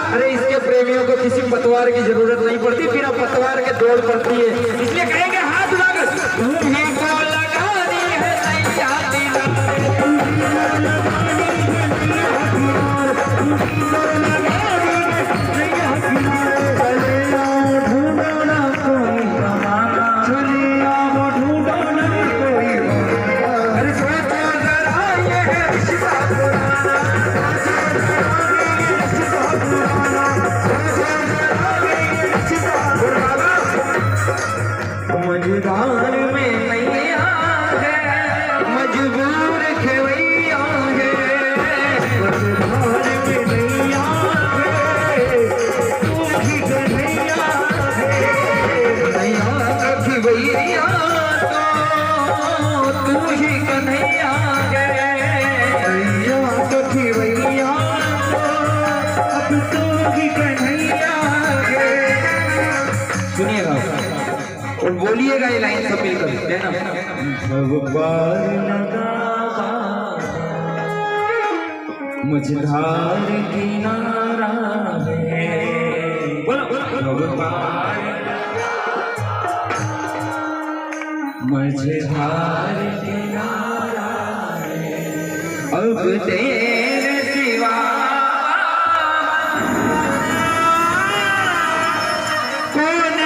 अरे इसके प्रेमियों को किसी पतवार की जरूरत नहीं पड़ती, बिना पतवार के दौड़ पड़ती है। इसलिए कहेंगे हाथ लग तुम्ही को लगानी है नैया मझधार में नैया है, मजबूर खेवैया है। मझधार में नैया है, तू ही कन्हैया है। नैया का खेवैया तो तू ही कन्हैया है। नैया का खेवैया अब तू ही कन्हैया है। सुनिएगा और बोलिएगा ये लाइन सब मिलकर, है ना? मझधार किनारा है, मझधार किनारा है, अब तेरे सिवा कौन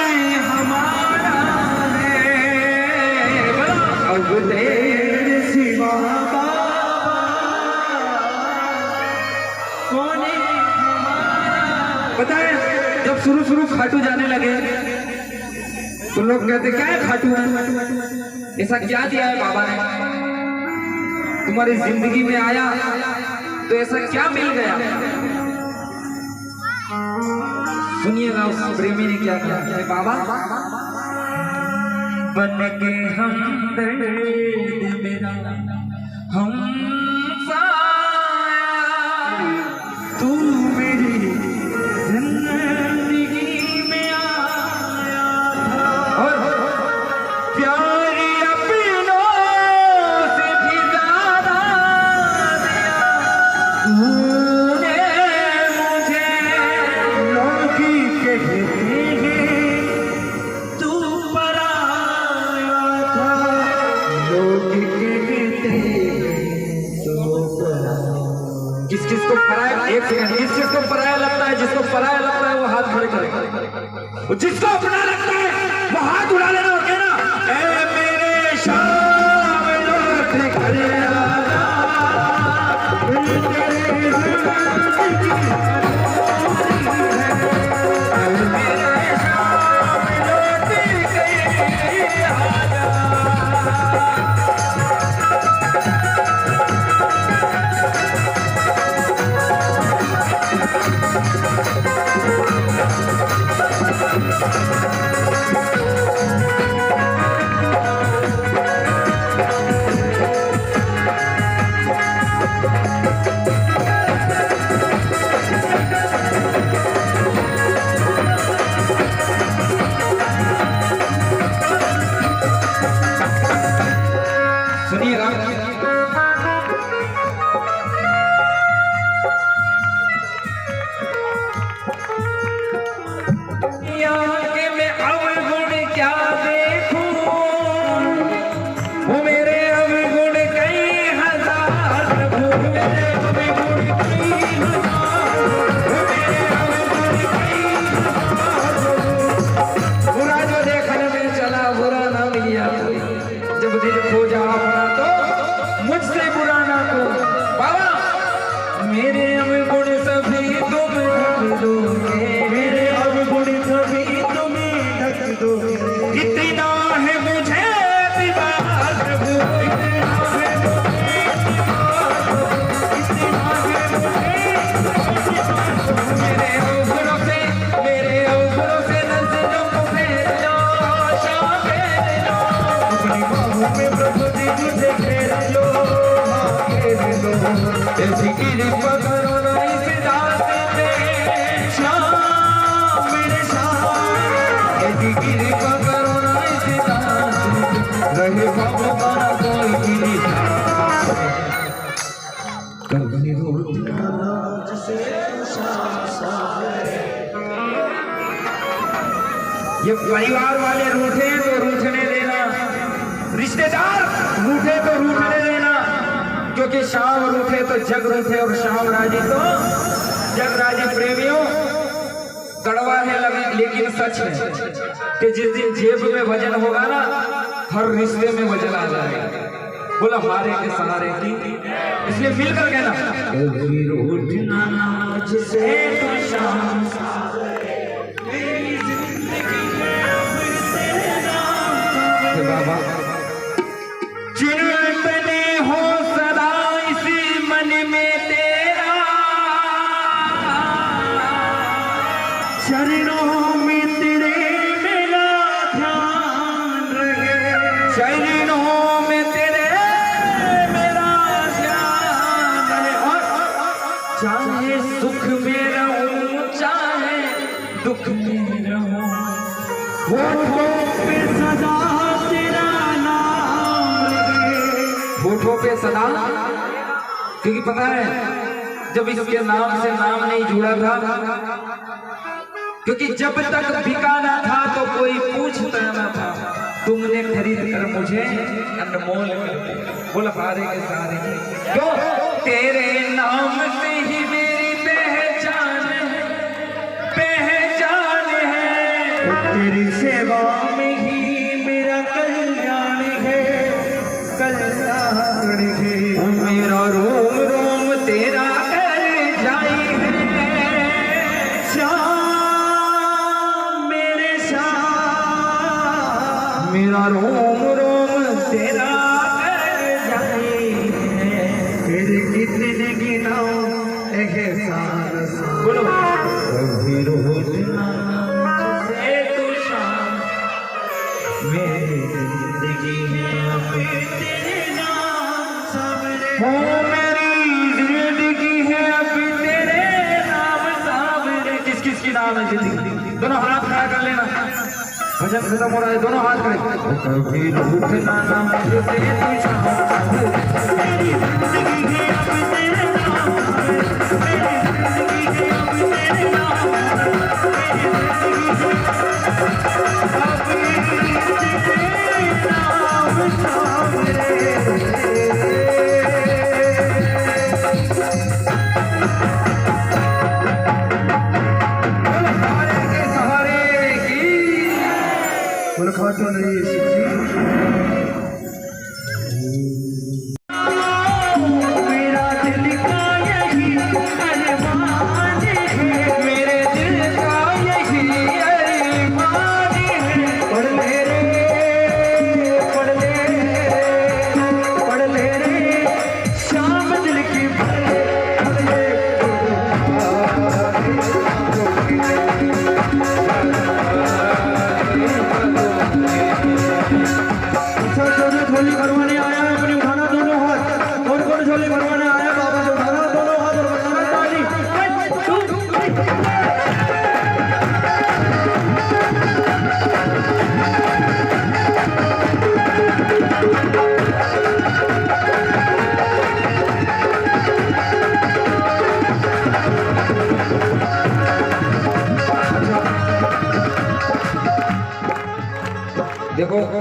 हमारा है। अब तेरे सिवा कौन हमारा। पता है जब शुरू खाटू जाने लगे तो लोग कहते क्या है खाटू है, ऐसा क्या दिया है बाबा ने तुम्हारी जिंदगी में, आया तो ऐसा क्या मिल गया? सुनिएगा उस प्रेमी ने क्या किया है। बाबा बन के हम दर्द मेरा हम साया, तू मेरी जिंदगी जिस चीज को पराया, एक सेकंड, जिस चीज को पराया लगता है, जिसको पराया लगता है वो हाथ खड़े करेगा, जिसको अपना लगता है वो हाथ उड़ा लेना। ओके ना? ए मेरे शाम लौट कर आजा, मेरे अवगुण सभी तुम ढक दोगे, मेरे अवगुण सभी तुम ढक दोगे। इतना है मुझे दीवार प्रभु, मेरे अवगुणों से नजरों को फेर लो, आशा फेर लो, अपनी बाहों में प्रभु जी मुझे घेर लो, घेर लो। ऐसी कृपा करो ना इस रास्ते पे शाम मेरे शाम, ऐसी कृपा करो ना इस रास्ते पे, रहे बाबा का कोई भी कभी ये परिवार वाले रूठे तो रूठने देना, रिश्तेदार रूठे तो रूठने देना, क्योंकि शाम रूठे तो जग रूठे और शाम राजी तो जग राजी। प्रेमियों, कड़वा है लेकिन सच है कि जिस दिन जेब में वजन होगा ना, हर रिश्ते में वजन आ जाएगा। बोला हारे के सहारे की, इसलिए मिलकर कहना कभी रूठना ना मुझसे तो शाम, मेरी जिंदगी में अब तेरे नाम बाबा चिरतने हो सदा इसी मन में तेरा, चरणों में तेरे मेरा ध्यान रहे, चरणों में तेरे मेरा ध्यान रहे। और चाहे सुख में रहूं चाहे दुख में रहूं, होठों पे सदा तेरा नाम लगे, होठों पे सदा। क्योंकि पता है जब इसके नाम से नाम नहीं जुड़ा था, क्योंकि जब तक बिका ना था तो कोई पूछता ना था, तुमने खरीद कर मुझे अनमोल कर दिया। बोला हारे के सहारे की, क्यों? तेरे नाम से ही मेरी पहचान है, पहचान है, तेरी सेवा में ही मेरा कल्याण है, कल्याण है। मेरा रोम रोम तेरा कर जाई है, श्याम मेरे श्याम, मेरा रोम रोम तेरा कर जाई है, तेरे कितने गिनाओ एहसान। बोलो कभी रोजना से तू शाम, मेरी जिंदगी में अब तेरे नाम सावरे, हो मेरी जिंदगी है अब तेरे नाम सावरे। किस किस की नाम है जिंदगी? दोनों हाथ खड़ा कर लेना, भजन खत्म हो रहा है, दोनों हाथ खड़े। कभी रूठना ना मुझसे तू शाम, मेरी जिंदगी है अब तेरे नाम सावरे, मेरी जिंदगी है अब तेरे नाम, मेरी जिंदगी है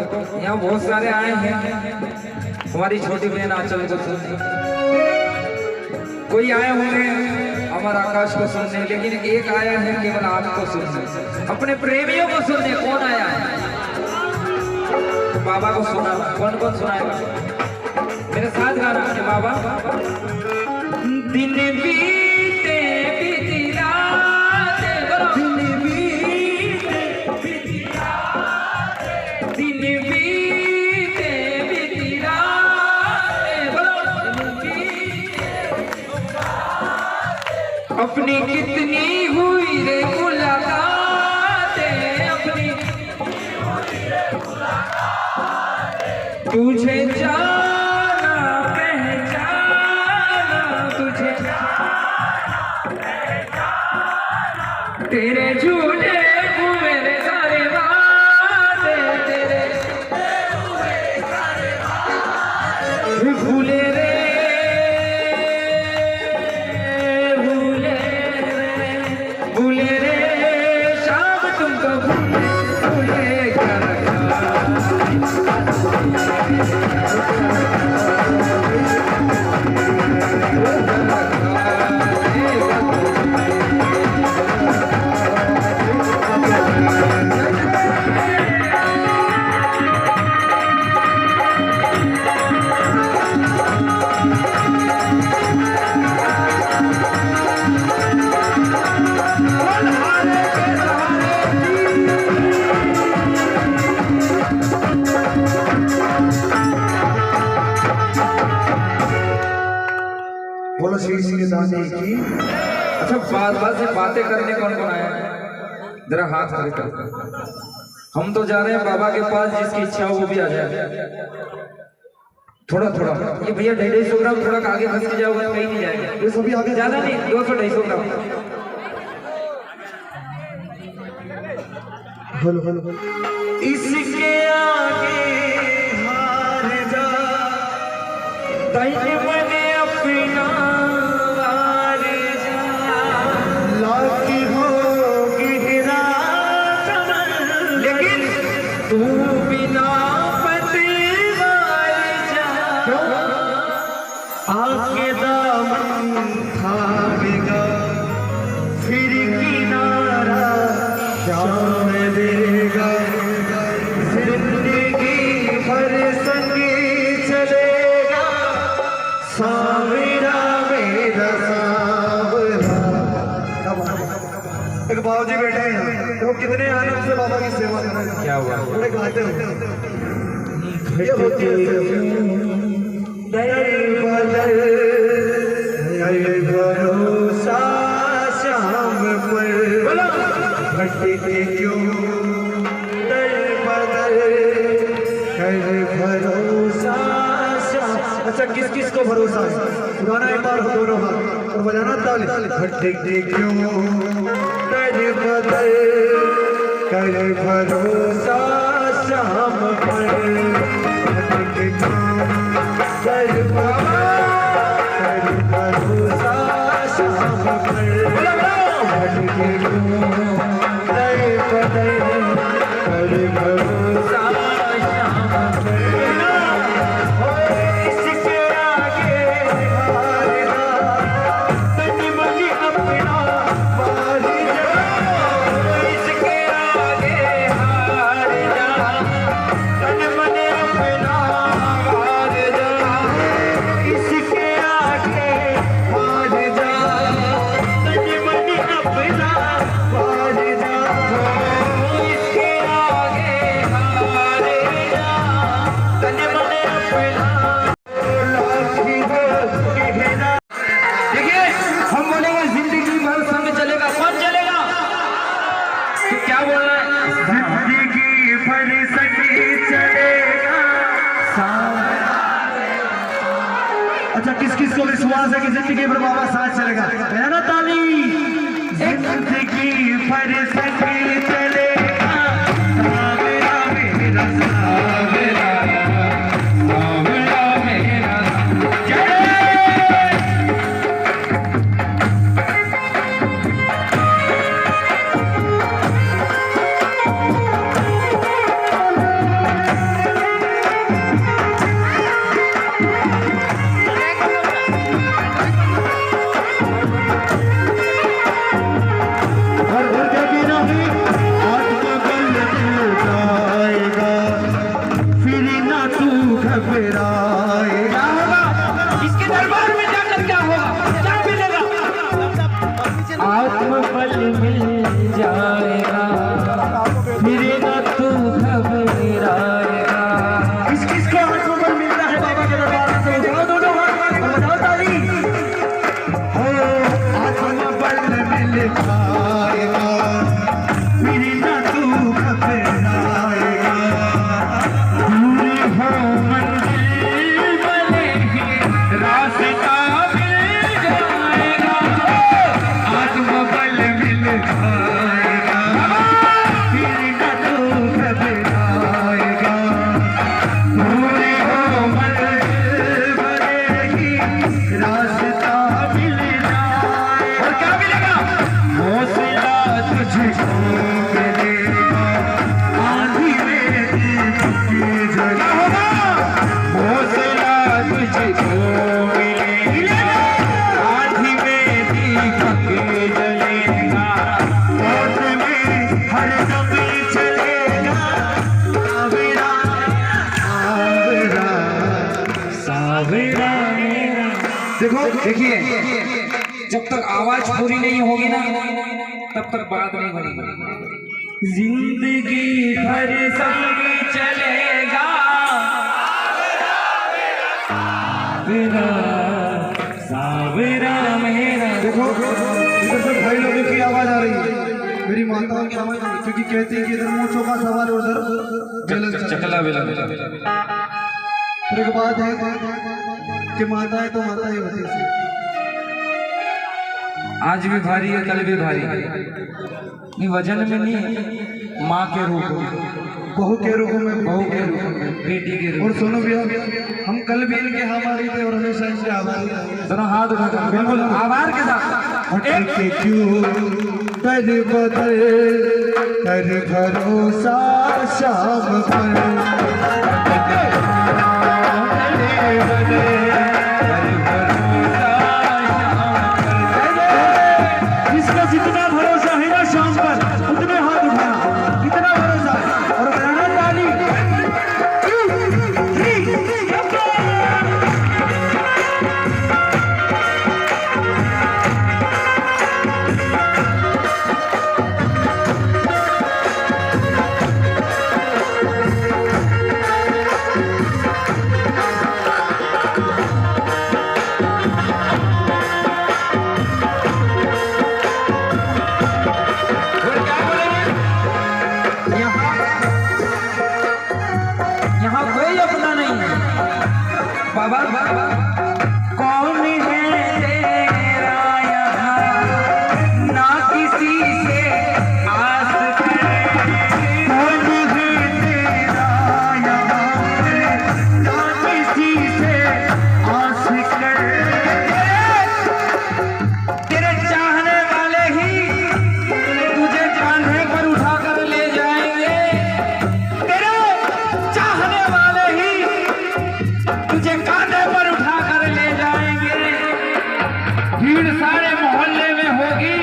यहाँ बहुत सारे आए हैं हमारी छोटी बहन आंचल को सुनने, कोई आए होंगे अमर आकाश को सुनने, लेकिन एक आया है केवल आपको सुनने, अपने प्रेमियों को सुनने। कौन आया है? तो बाबा को सुना। कौन कौन सुनाएगा? मेरे साथ गाना है बाबा। दिन बीते बीती रातें, दिन बीते बीती रातें, दिन बीते बीती रातें, अपनी कितनी हुई रे मुलाकातें, अपनी तुझे जाना पहचाना, तुझे तेरे झूठे हुए रे सारे वादे, तेरे भूले रे भूले रे भूले रे शाम तुमको भूले भूले क्या रखा। बोलो श्री श्री दानी की। अच्छा, बात से बातें करने कौन कौन आया है? जरा हाथ खड़े कर। हम तो जा रहे हैं बाबा के पास, जिसकी इच्छा हो वो भी आ जाए। थोड़ा थोड़ा ये भैया 250 ग्राम थोड़ा आगे फंस के जाओगे कहीं नहीं जाएगा। ये सभी आगे ज्यादा नहीं, 200-250 ग्राम। Hello hello hello. इसके आगे हार जा, दाहिने बने अपना हार जा, लाकी होगी गिरा चमन, लेकिन तू बिना पतवार जा, आगे दामन थामेगा फिर किनारा शाम देगा, जिंदगी भर संगी चलेगा सावरा मेरा सावरा। एक बाबूजी बैठे हैं तो कितने आनंद से बाबा की सेवा कर रहे हैं। क्या हुआ? थोड़े गाते हो ये होती है भरोसा शाम पर भटके क्यों दर बदर कर भरोसा शाम। अच्छा, किस किस को भरोसा है? गाना एक बार हो दोनों हाथ और बजाना ताली। भटके क्यों दर बदर कर भरोसा शाम पर, भटके क्यों दर बदर कर भरोसा शाम पर, भटके क्यों दर बदर कर भरोसा शाम पर। इसके आगे हार जा, तन मन अपना मार जा, इसके आगे हार जा, तन मन अपना मार जा, इसके आगे हार जा, तन मन अपना मार जा, इसके आगे हार जा, तन मन अपना लाठी हो गहरा। देखिए हम बोलेंगे जिंदगी भर संग चलेगा। कौन चलेगा? तो क्या बोलना है? जिंदगी भर सही चलेगा। अच्छा, किस किस को विश्वास है कि जिंदगी भर बाबा साथ चलेगा? है ना ताली? जिंदगी भर सही चलेगा सावरा मेरा सावरा, सावरा मेरा जय। देखिए, जब तक आवाज पूरी नहीं होगी ना तब तक बात नहीं बनेगी। जिंदगी भर संग चलेगा तेरा सावरा मेरा। देखो इधर से भाई लोगों की आवाज आ रही है, मेरी माता की समझ नहीं, क्योंकि कहती है कि इधर मूंछों का सवाल और उधर बेलन चकला बेला। फिर एक बात है कि माता है तो माता ही होती है, आज भी भारी है कल भी भारी है। ये वजन में नहीं, माँ के रूप में, बहू के रूप में, बहू के रूप में, बेटी के रूप और सुनो भैया, हम कल भी इनके हमारी थे और हमेशा इनसे आभारी रहे। में। दोनों हाथ उठाकर बिल्कुल आभार के साथ। भटके क्यों कर बदल कर भरोसा शाम पर, जिसका जितना भरोसा है ना शाम पर उतने हाथ उठाना, कितना भरोसा और बनाना ताली। यहाँ कोई अपना नहीं है बाबा। कौन है तेरा यहाँ, ना किसी से आस करे। कौन है तेरा यहाँ, ना किसी से आस कर। तेरे चाहने वाले ही तुझे कांधे पर उठाकर ले जाएंगे। तेरे चाहने वाले ही तुझे कांधे पर उठाकर ले जाएंगे। भीड़ सारे मोहल्ले में होगी,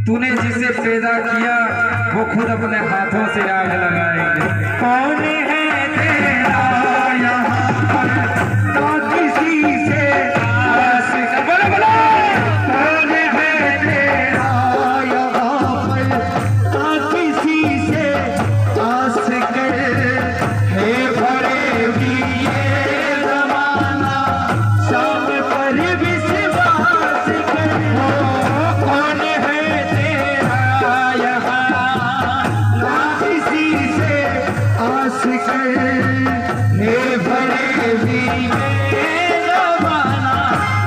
तूने जिसे पैदा किया वो खुद अपने हाथों से आग लगाएंगे। कौन है तेरा यहाँ, ना किसी से आस कर। बोलो बोलो। कौन है तेरा यहाँ पर, ना किसी से आस कर। है भरे भी ये ज़माना, शाम पर विश्वास कर। कौन है तेरा यहाँ, ना किसी से आस कर। है भरे भी ये ज़माना,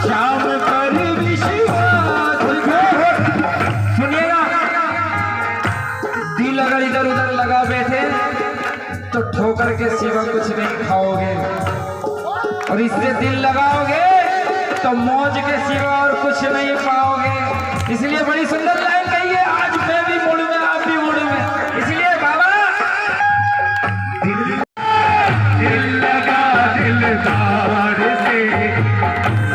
शाम पर विश्वास कर। सुनिएगा, दिल अगर इधर उधर लगा बैठे तो ठोकर के सिवा कुछ नहीं खाओगे, और इससे दिल लगाओगे तो मौज के सिवा और कुछ नहीं पाओगे। इसलिए बड़ी सुंदर लाइन कही है, आज मैं भी मूड में आप भी मूड में। इसलिए बाबा दिल लगा दिलदार से,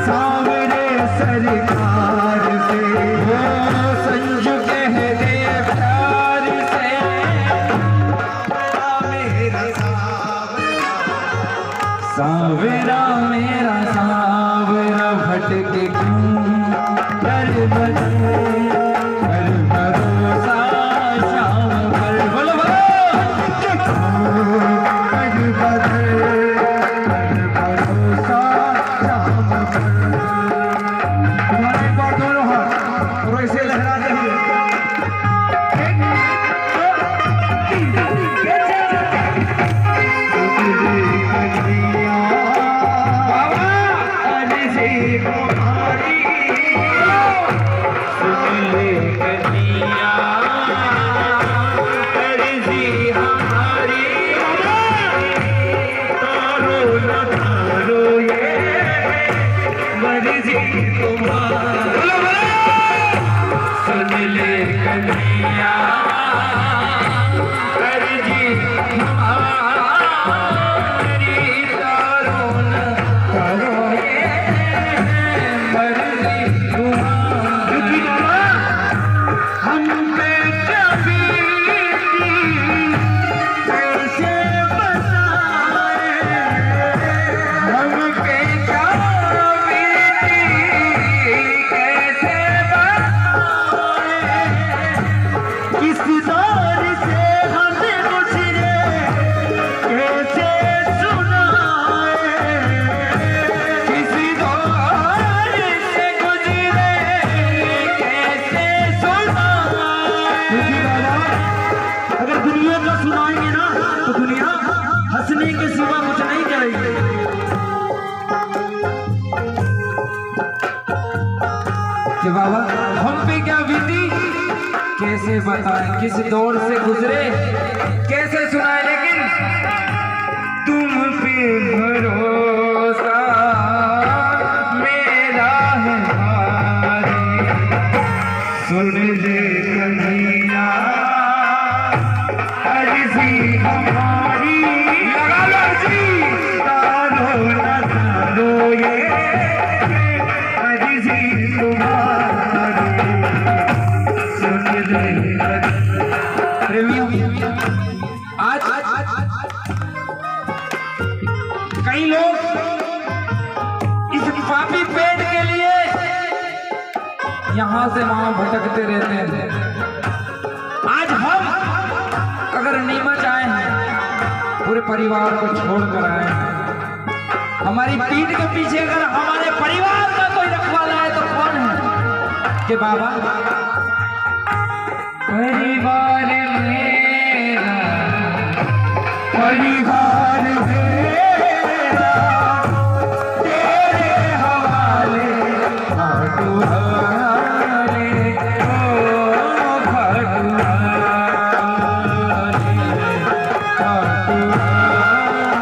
सावरे सरकार से। हो संजू कह दे प्यार से। मेरा सावरा मेरा सावरा भटके क्यों कर बदल कर भरोसा शाम पर। बोलो बोलो। भरोसा शाम पर। तुम्हारे एक बार दोनों हाथ और ऐसे लहराते हुए सुन ले कन्हैया अर्जी हमारी, तारो न तारो ये मर्जी तुम्हारी। हम पे कभी कैसे बताए, हम पे क्या बीती कि बाबा हम पे क्या बीती कैसे बताएं, किस दौर से गुजरे कैसे सुनाए, लेकिन तुम पे भरोसा मेरा है भारी, सुन ले कन्हैया अर्जी हमारी, लगा लो जी तारो न तारो ये अर्जी तुम्हारी, सुन ले। प्रेमियों, आज कई लोग इस पापी पेट के लिए यहां से वहां भटकते रहते हैं। आज हम अगर नीमच आए हैं, पूरे परिवार को छोड़कर आए हैं, हमारी पीठ के पीछे अगर हमारे परिवार का कोई रखवाला है तो कौन है? कि बाबा परिवार मेरा, परिवार मेरा तेरे हवाले, खाटू हाले ओ खाटू हाले, खाटू हाले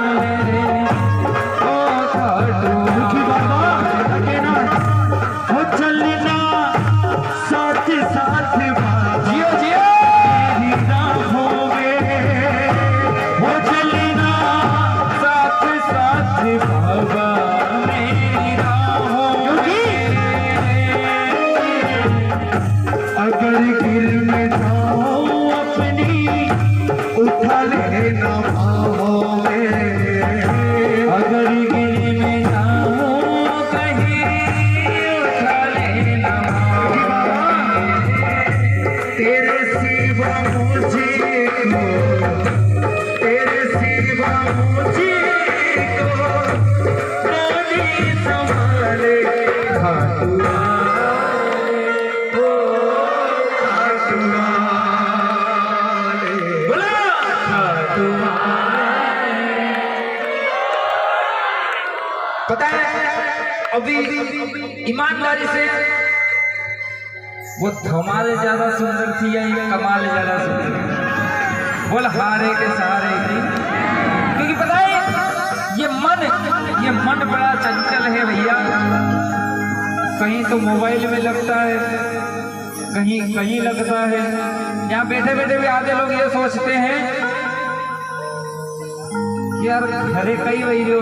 ओ खाटू दुखी बाबा कहना हो चलना साथ साथ जियो जियो हो चलना साथ साथ बाबा मेरी राहों में, अगर गिर में जाओ अपनी उठा लेना बाहों में, अगर गिर में जाऊं कहीं उठा लेना तेरे सिवा मुझे को, तेरे सिवा मुझे को कोई संभाले, खाटू वाले, ओ खाटू वाले, बोला खाटू पता है अभी ईमानदारी से वो धमाल ज्यादा सुंदर थी या ये कमाल ज्यादा सुंदर थी? बोल हारे के सहारे की, क्योंकि पता है ये मन बड़ा चंचल है भैया, कहीं तो मोबाइल में लगता है, कहीं कहीं लगता है। यहाँ बैठे बैठे भी आधे लोग ये सोचते हैं कि यार घरे कई वही हो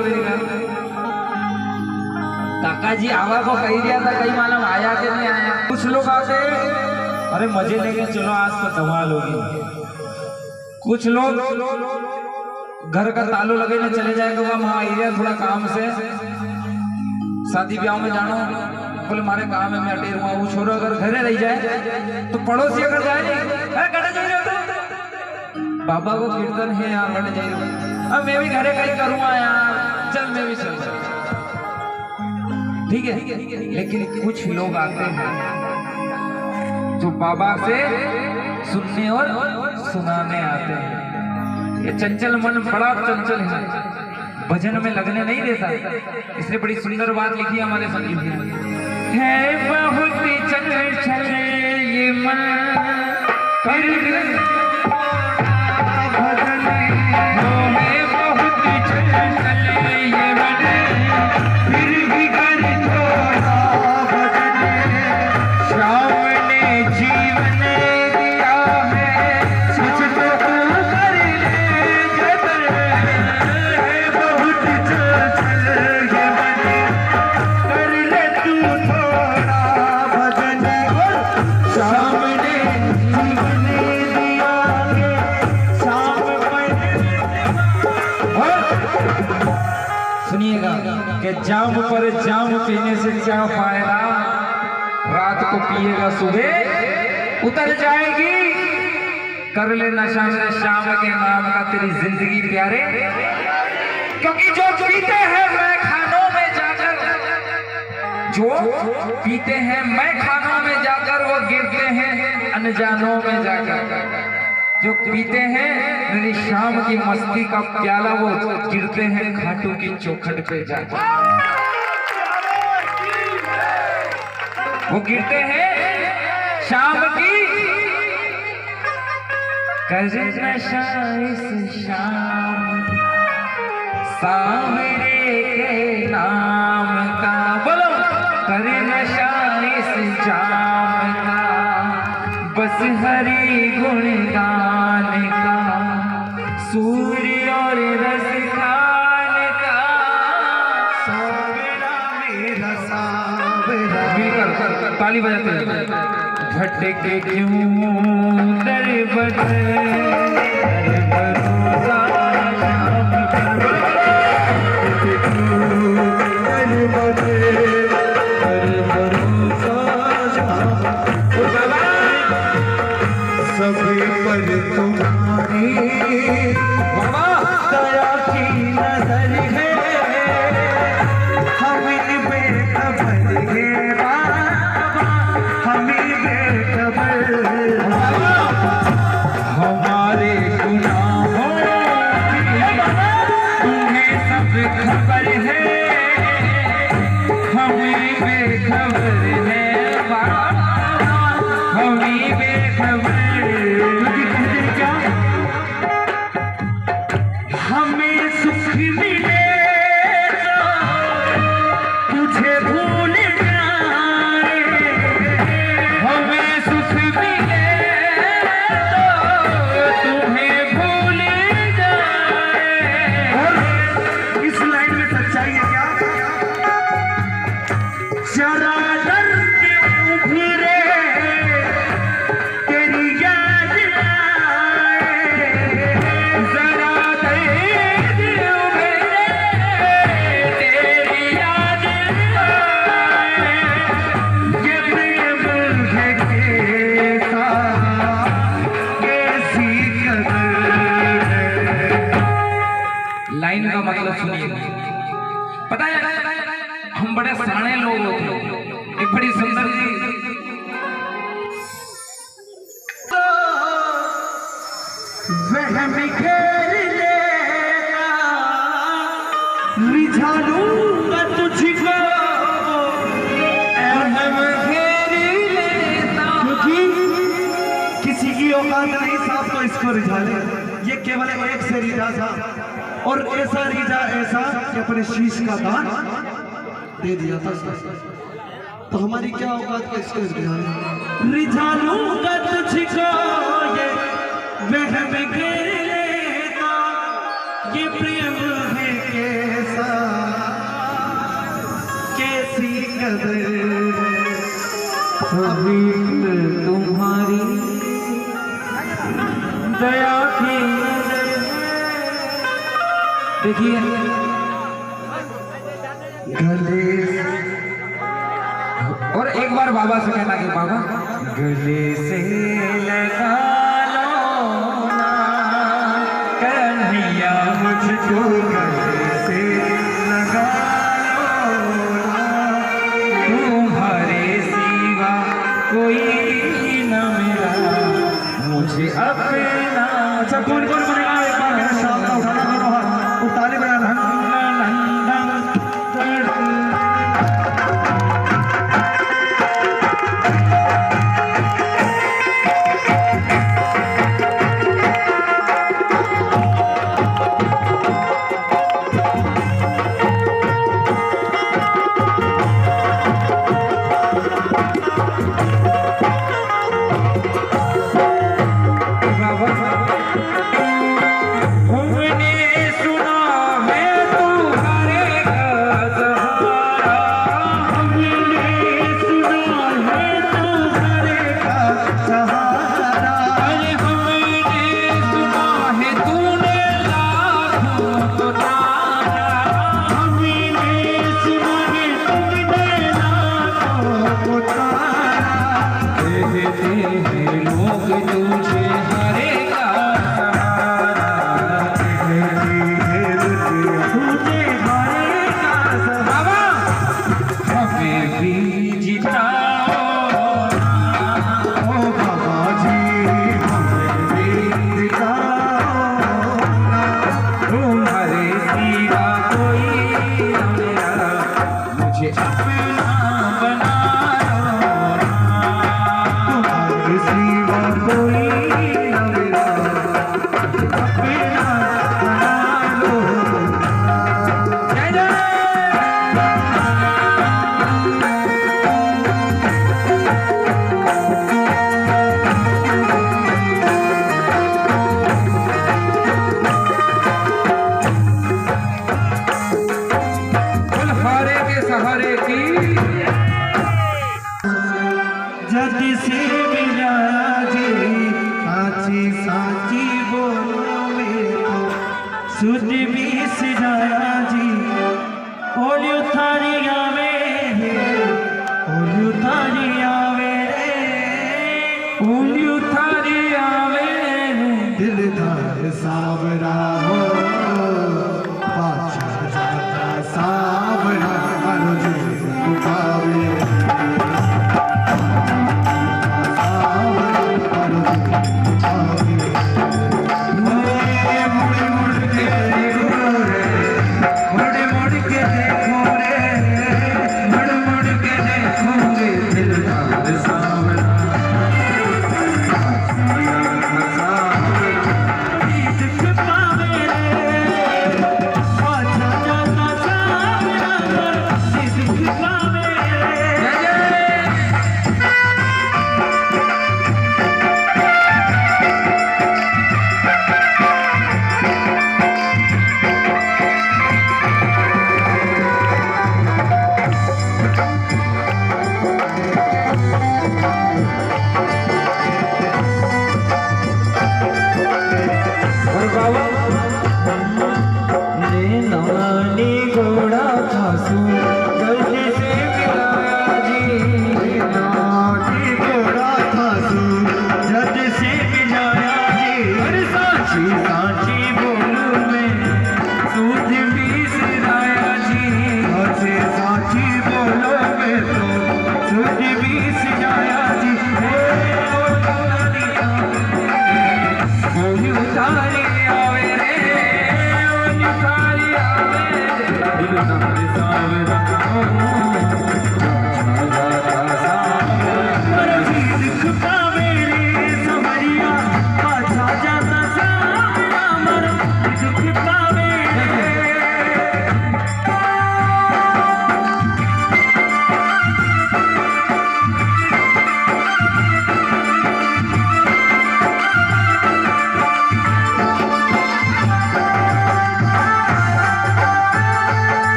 काका जी आवा को कही दिया था, कई मालूम आया कि नहीं आया। कुछ लोग आते अरे मजे लेके चलो आज तो धमाल होगी, कुछ लोग घर का तालो लगे ना चले जाएगा वहाँ एरिया थोड़ा काम से, शादी ब्याह में जानो बोले मारे काम है मैं अटेर हुआ, वो छोरो अगर घरे रह जाए तो पड़ोसी अगर जाए बाबा को कीर्तन है यार बड़े जाए, अब मैं भी घरे कहीं करूँगा यार, चल मैं भी चल, ठीक है। लेकिन कुछ लोग आते हैं जो बाबा से सुनने और सुनाने आते हैं। ये चंचल मन बड़ा चंचल है, भजन में लगने नहीं देता, इसलिए बड़ी सुंदर बात लिखी हमारे संगीत में, है बहुत चंचल ये मन फिर भजन है बहुत चंचल ये मन फिर भी कर छोड़ा भजन, श्याम ने जीवन दिया है कुछ तो कर ले जतन, है बहुत चंचल ये मन कर ले तू थोड़ा भजन, श्याम ने जीवन दिया है श्याम सुनिएगा कि जाम पर जाम पीने से क्या फायदा, रात को पिएगा सुबह उतर जाएगी, कर ले नशा में शाम के नाम का तेरी जिंदगी प्यारे, क्योंकि जो पीते हैं मैं खानों में जाकर, जो पीते हैं मैं खानों में जाकर वो गिरते हैं अनजानों में जाकर, जो पीते हैं मेरी शाम की मस्ती का प्याला वो गिरते हैं खाटू की चौखट पे जाकर। वो गिरते हैं शाम की कर नशा इस शाम सावरे के नाम का, बोलो कर नशा इस जाम का, बस हरि गुणगान का, सूर्य और रस खान का, सावरा मेरा सावरा। मिलकर ताली बजाते हैं। भटके क्यों दर बदर भरोसा शाम कर, सभी पर तुम्हारी दया की नजर है, हमें बेखबर है बाबा, हमें बेखबर, हमारे गुनाहों की तुम्हें सब खबर है, हमें बेखबर है बाबा, हमें बेखबर। हमें सुख मिले तो तुझे भूल जाए, हमें सुख मिले तो तुम्हें भूल जाए। और इस लाइन में सच्चाई है क्या? जरा डर के उभरे तेरी याद आए, जरा दर्द उभरे तेरी याद आए। ये प्रेम है कैसा, कैसी कदर है। लाइन का मतलब सुनिए। पता है हम बड़े सराहने लोग होते हैं। एक बड़ी सुंदर जी वहम घेर लेगा, रिझा लूंगा तुझको, हम घेर लेता। क्योंकि किसी की औकात नहीं साहब तो इसको रिझा ले। ये केवल एक से रिझा था, और ऐसा रिझा ऐसा कि अपने शीश का दान दे दिया था। तो हमारी क्या औकात का इसको रिझा लूंगा तुझको, ये वहम घेर लेगा, ये प्रेम है कैसा, कैसी कदर अभी तुम्हारी दया की नजर है। देखिए गले और एक बार बाबा से कहना कि बाबा गले से लगा लो ना कन्हैया मुझको, गले से लगा लो ना, तुम्हारे सिवा कोई न मिला मुझे अपना। अच्छा कौन कौन बनेगा एक बार मेरे साथ का उठाना दोनों हाथ और ताली बजाना। जद से मिला जी साची साची बोलो मेरो सुध भी सजाया जी ओलियो थारी आवे ओलियो थारी आवे ओलियो थारी आवे दिलदार सावरा हो बादशाह जाता सावरा हर दिल उठावे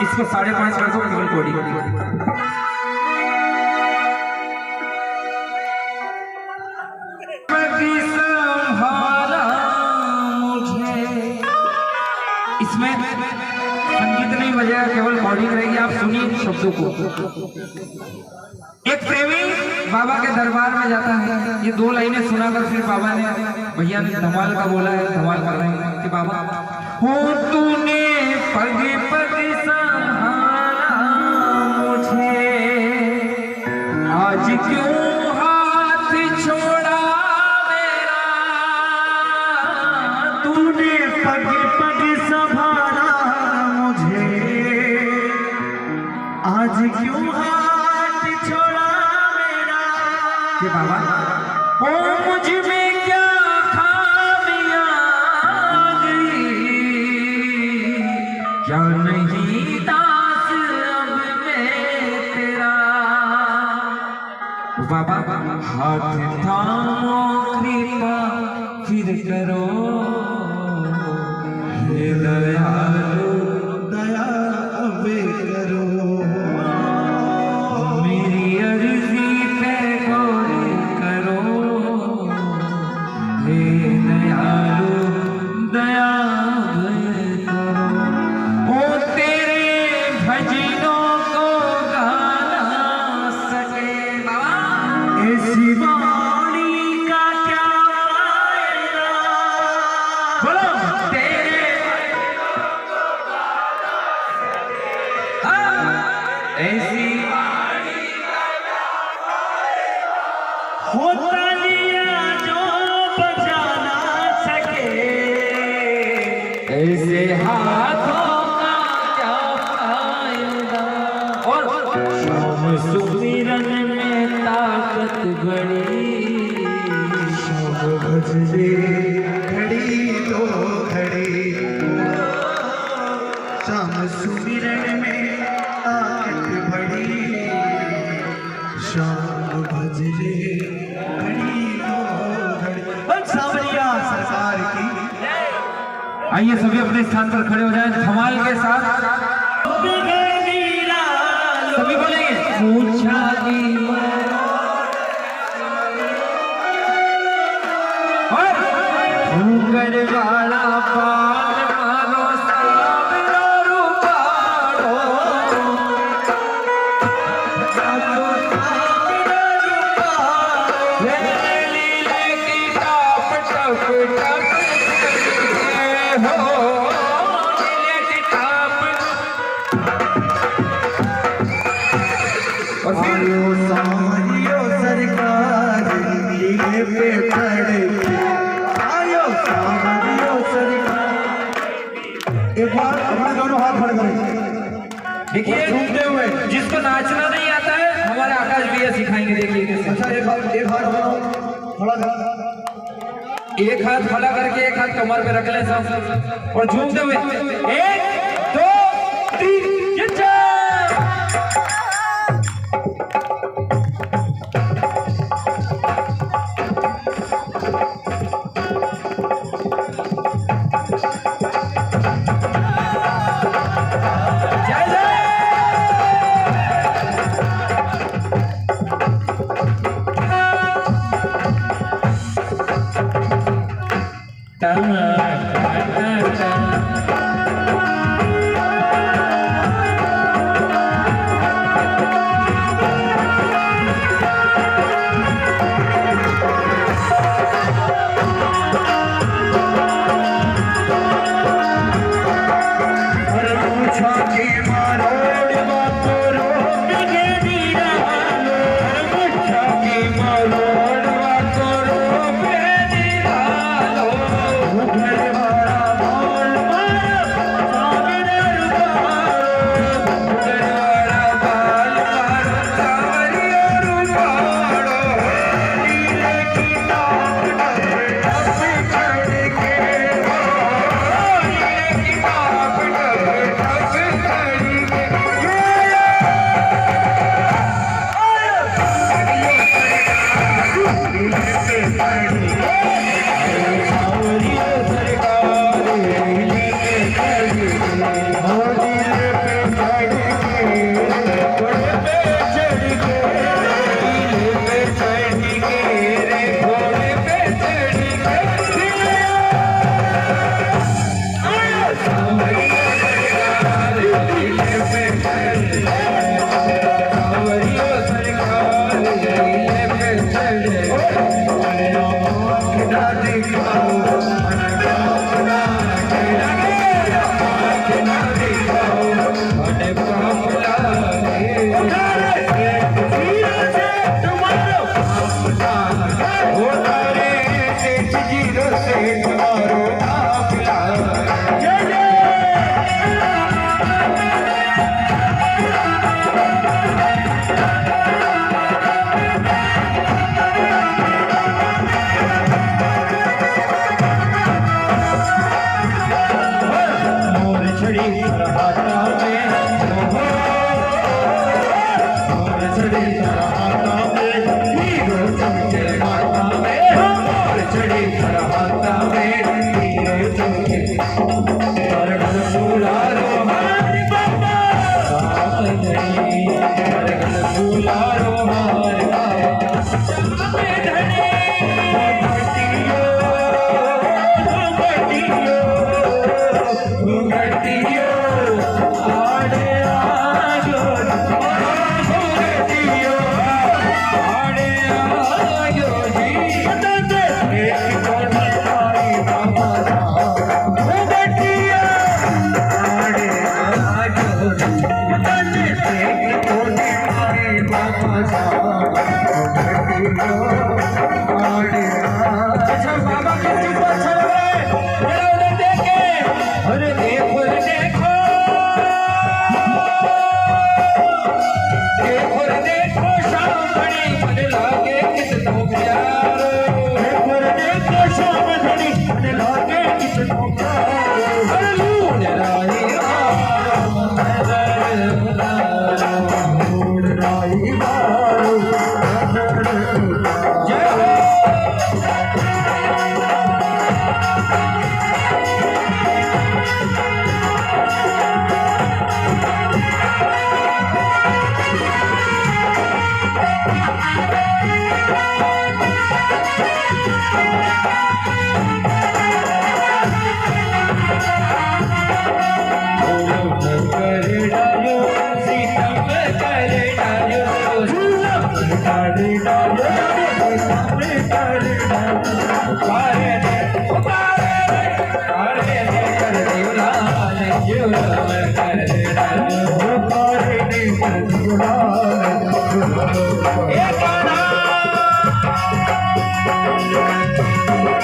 इसको 5.5 कर दो केवल कोडी इसमें संगीत नहीं बजाया केवल कोडिंग रहेगी। आप सुनिए शब्दों को। एक प्रेमी बाबा के दरबार में जाता है, ये 2 लाइनें सुनाकर फिर बाबा ने भैया ने धमाल का बोला है, धमाल कर रहे हैं कि बाबा हो तूने पग पग संभाला मुझे, आज क्यों हाथ छोड़ा मेरा, तूने पग पग संभाला मुझे, आज क्यों हाथ छोड़ा मेरा। कि बाबा ओ मुझ में क्या खामियां आ गई, क्या नहीं दास अब मैं तेरा। बाबा हाथ थामो कृपा फिर करो, हे दयालु दया अब करो, मेरी अर्जी पे गौर करो, हे दयालु दया करो। ओ तेरे भजनों को गा ना सके बाबा, ऐसी वाणी का क्या फायदा। बोलो तेरे ऐसी होता लिया जो बजा ना सके, ऐसे हाथों का क्या फायदा। और शाम सुमिरन में ताकत बड़ी, शब भजले घड़ी तो घड़ी, शाम सुमिरन में शाम भजरे घड़ी दो घड़ी। बस सावरिया सरकार की। आइए सभी अपने स्थान पर खड़े हो जाएं धमाल के साथ। सभी बोलेंगे पूछा घूंगर वाला पान मारो सावरो रूपाड़ो लीले की टाप टप टप हो लीले की टाप और फिर आयो सावरियो सरकार लीले पे खड़े। आयो सावरियो सरकार। एक बार अपना दोनों हाथ खड़े करें। देखिए घूमते हुए। जिसको नाचना नहीं आता है हमारे आकाश भैया सिखाएंगे। देखिए कैसे। अच्छा एक हाथ बनाओ खड़ा कर। एक हाथ खड़ा करके एक हाथ कमर पे रख ले सब और झूमते हुए 1 2 3 चार। जय जय। टा टा टा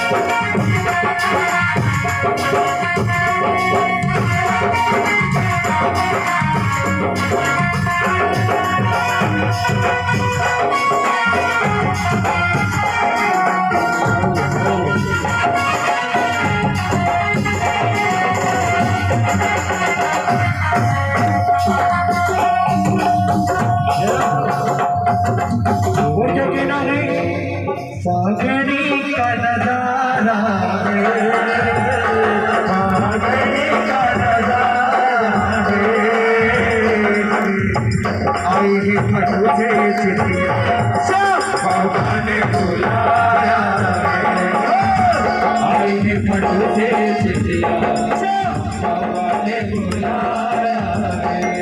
वो जो किनारे फागणी का नजारा है, फागणी का नजारा है। आई है तुझे चिट्ठिया बाबा ने बुलाया है, आई है तुझे चिट्ठिया बाबा ने बुलाया है।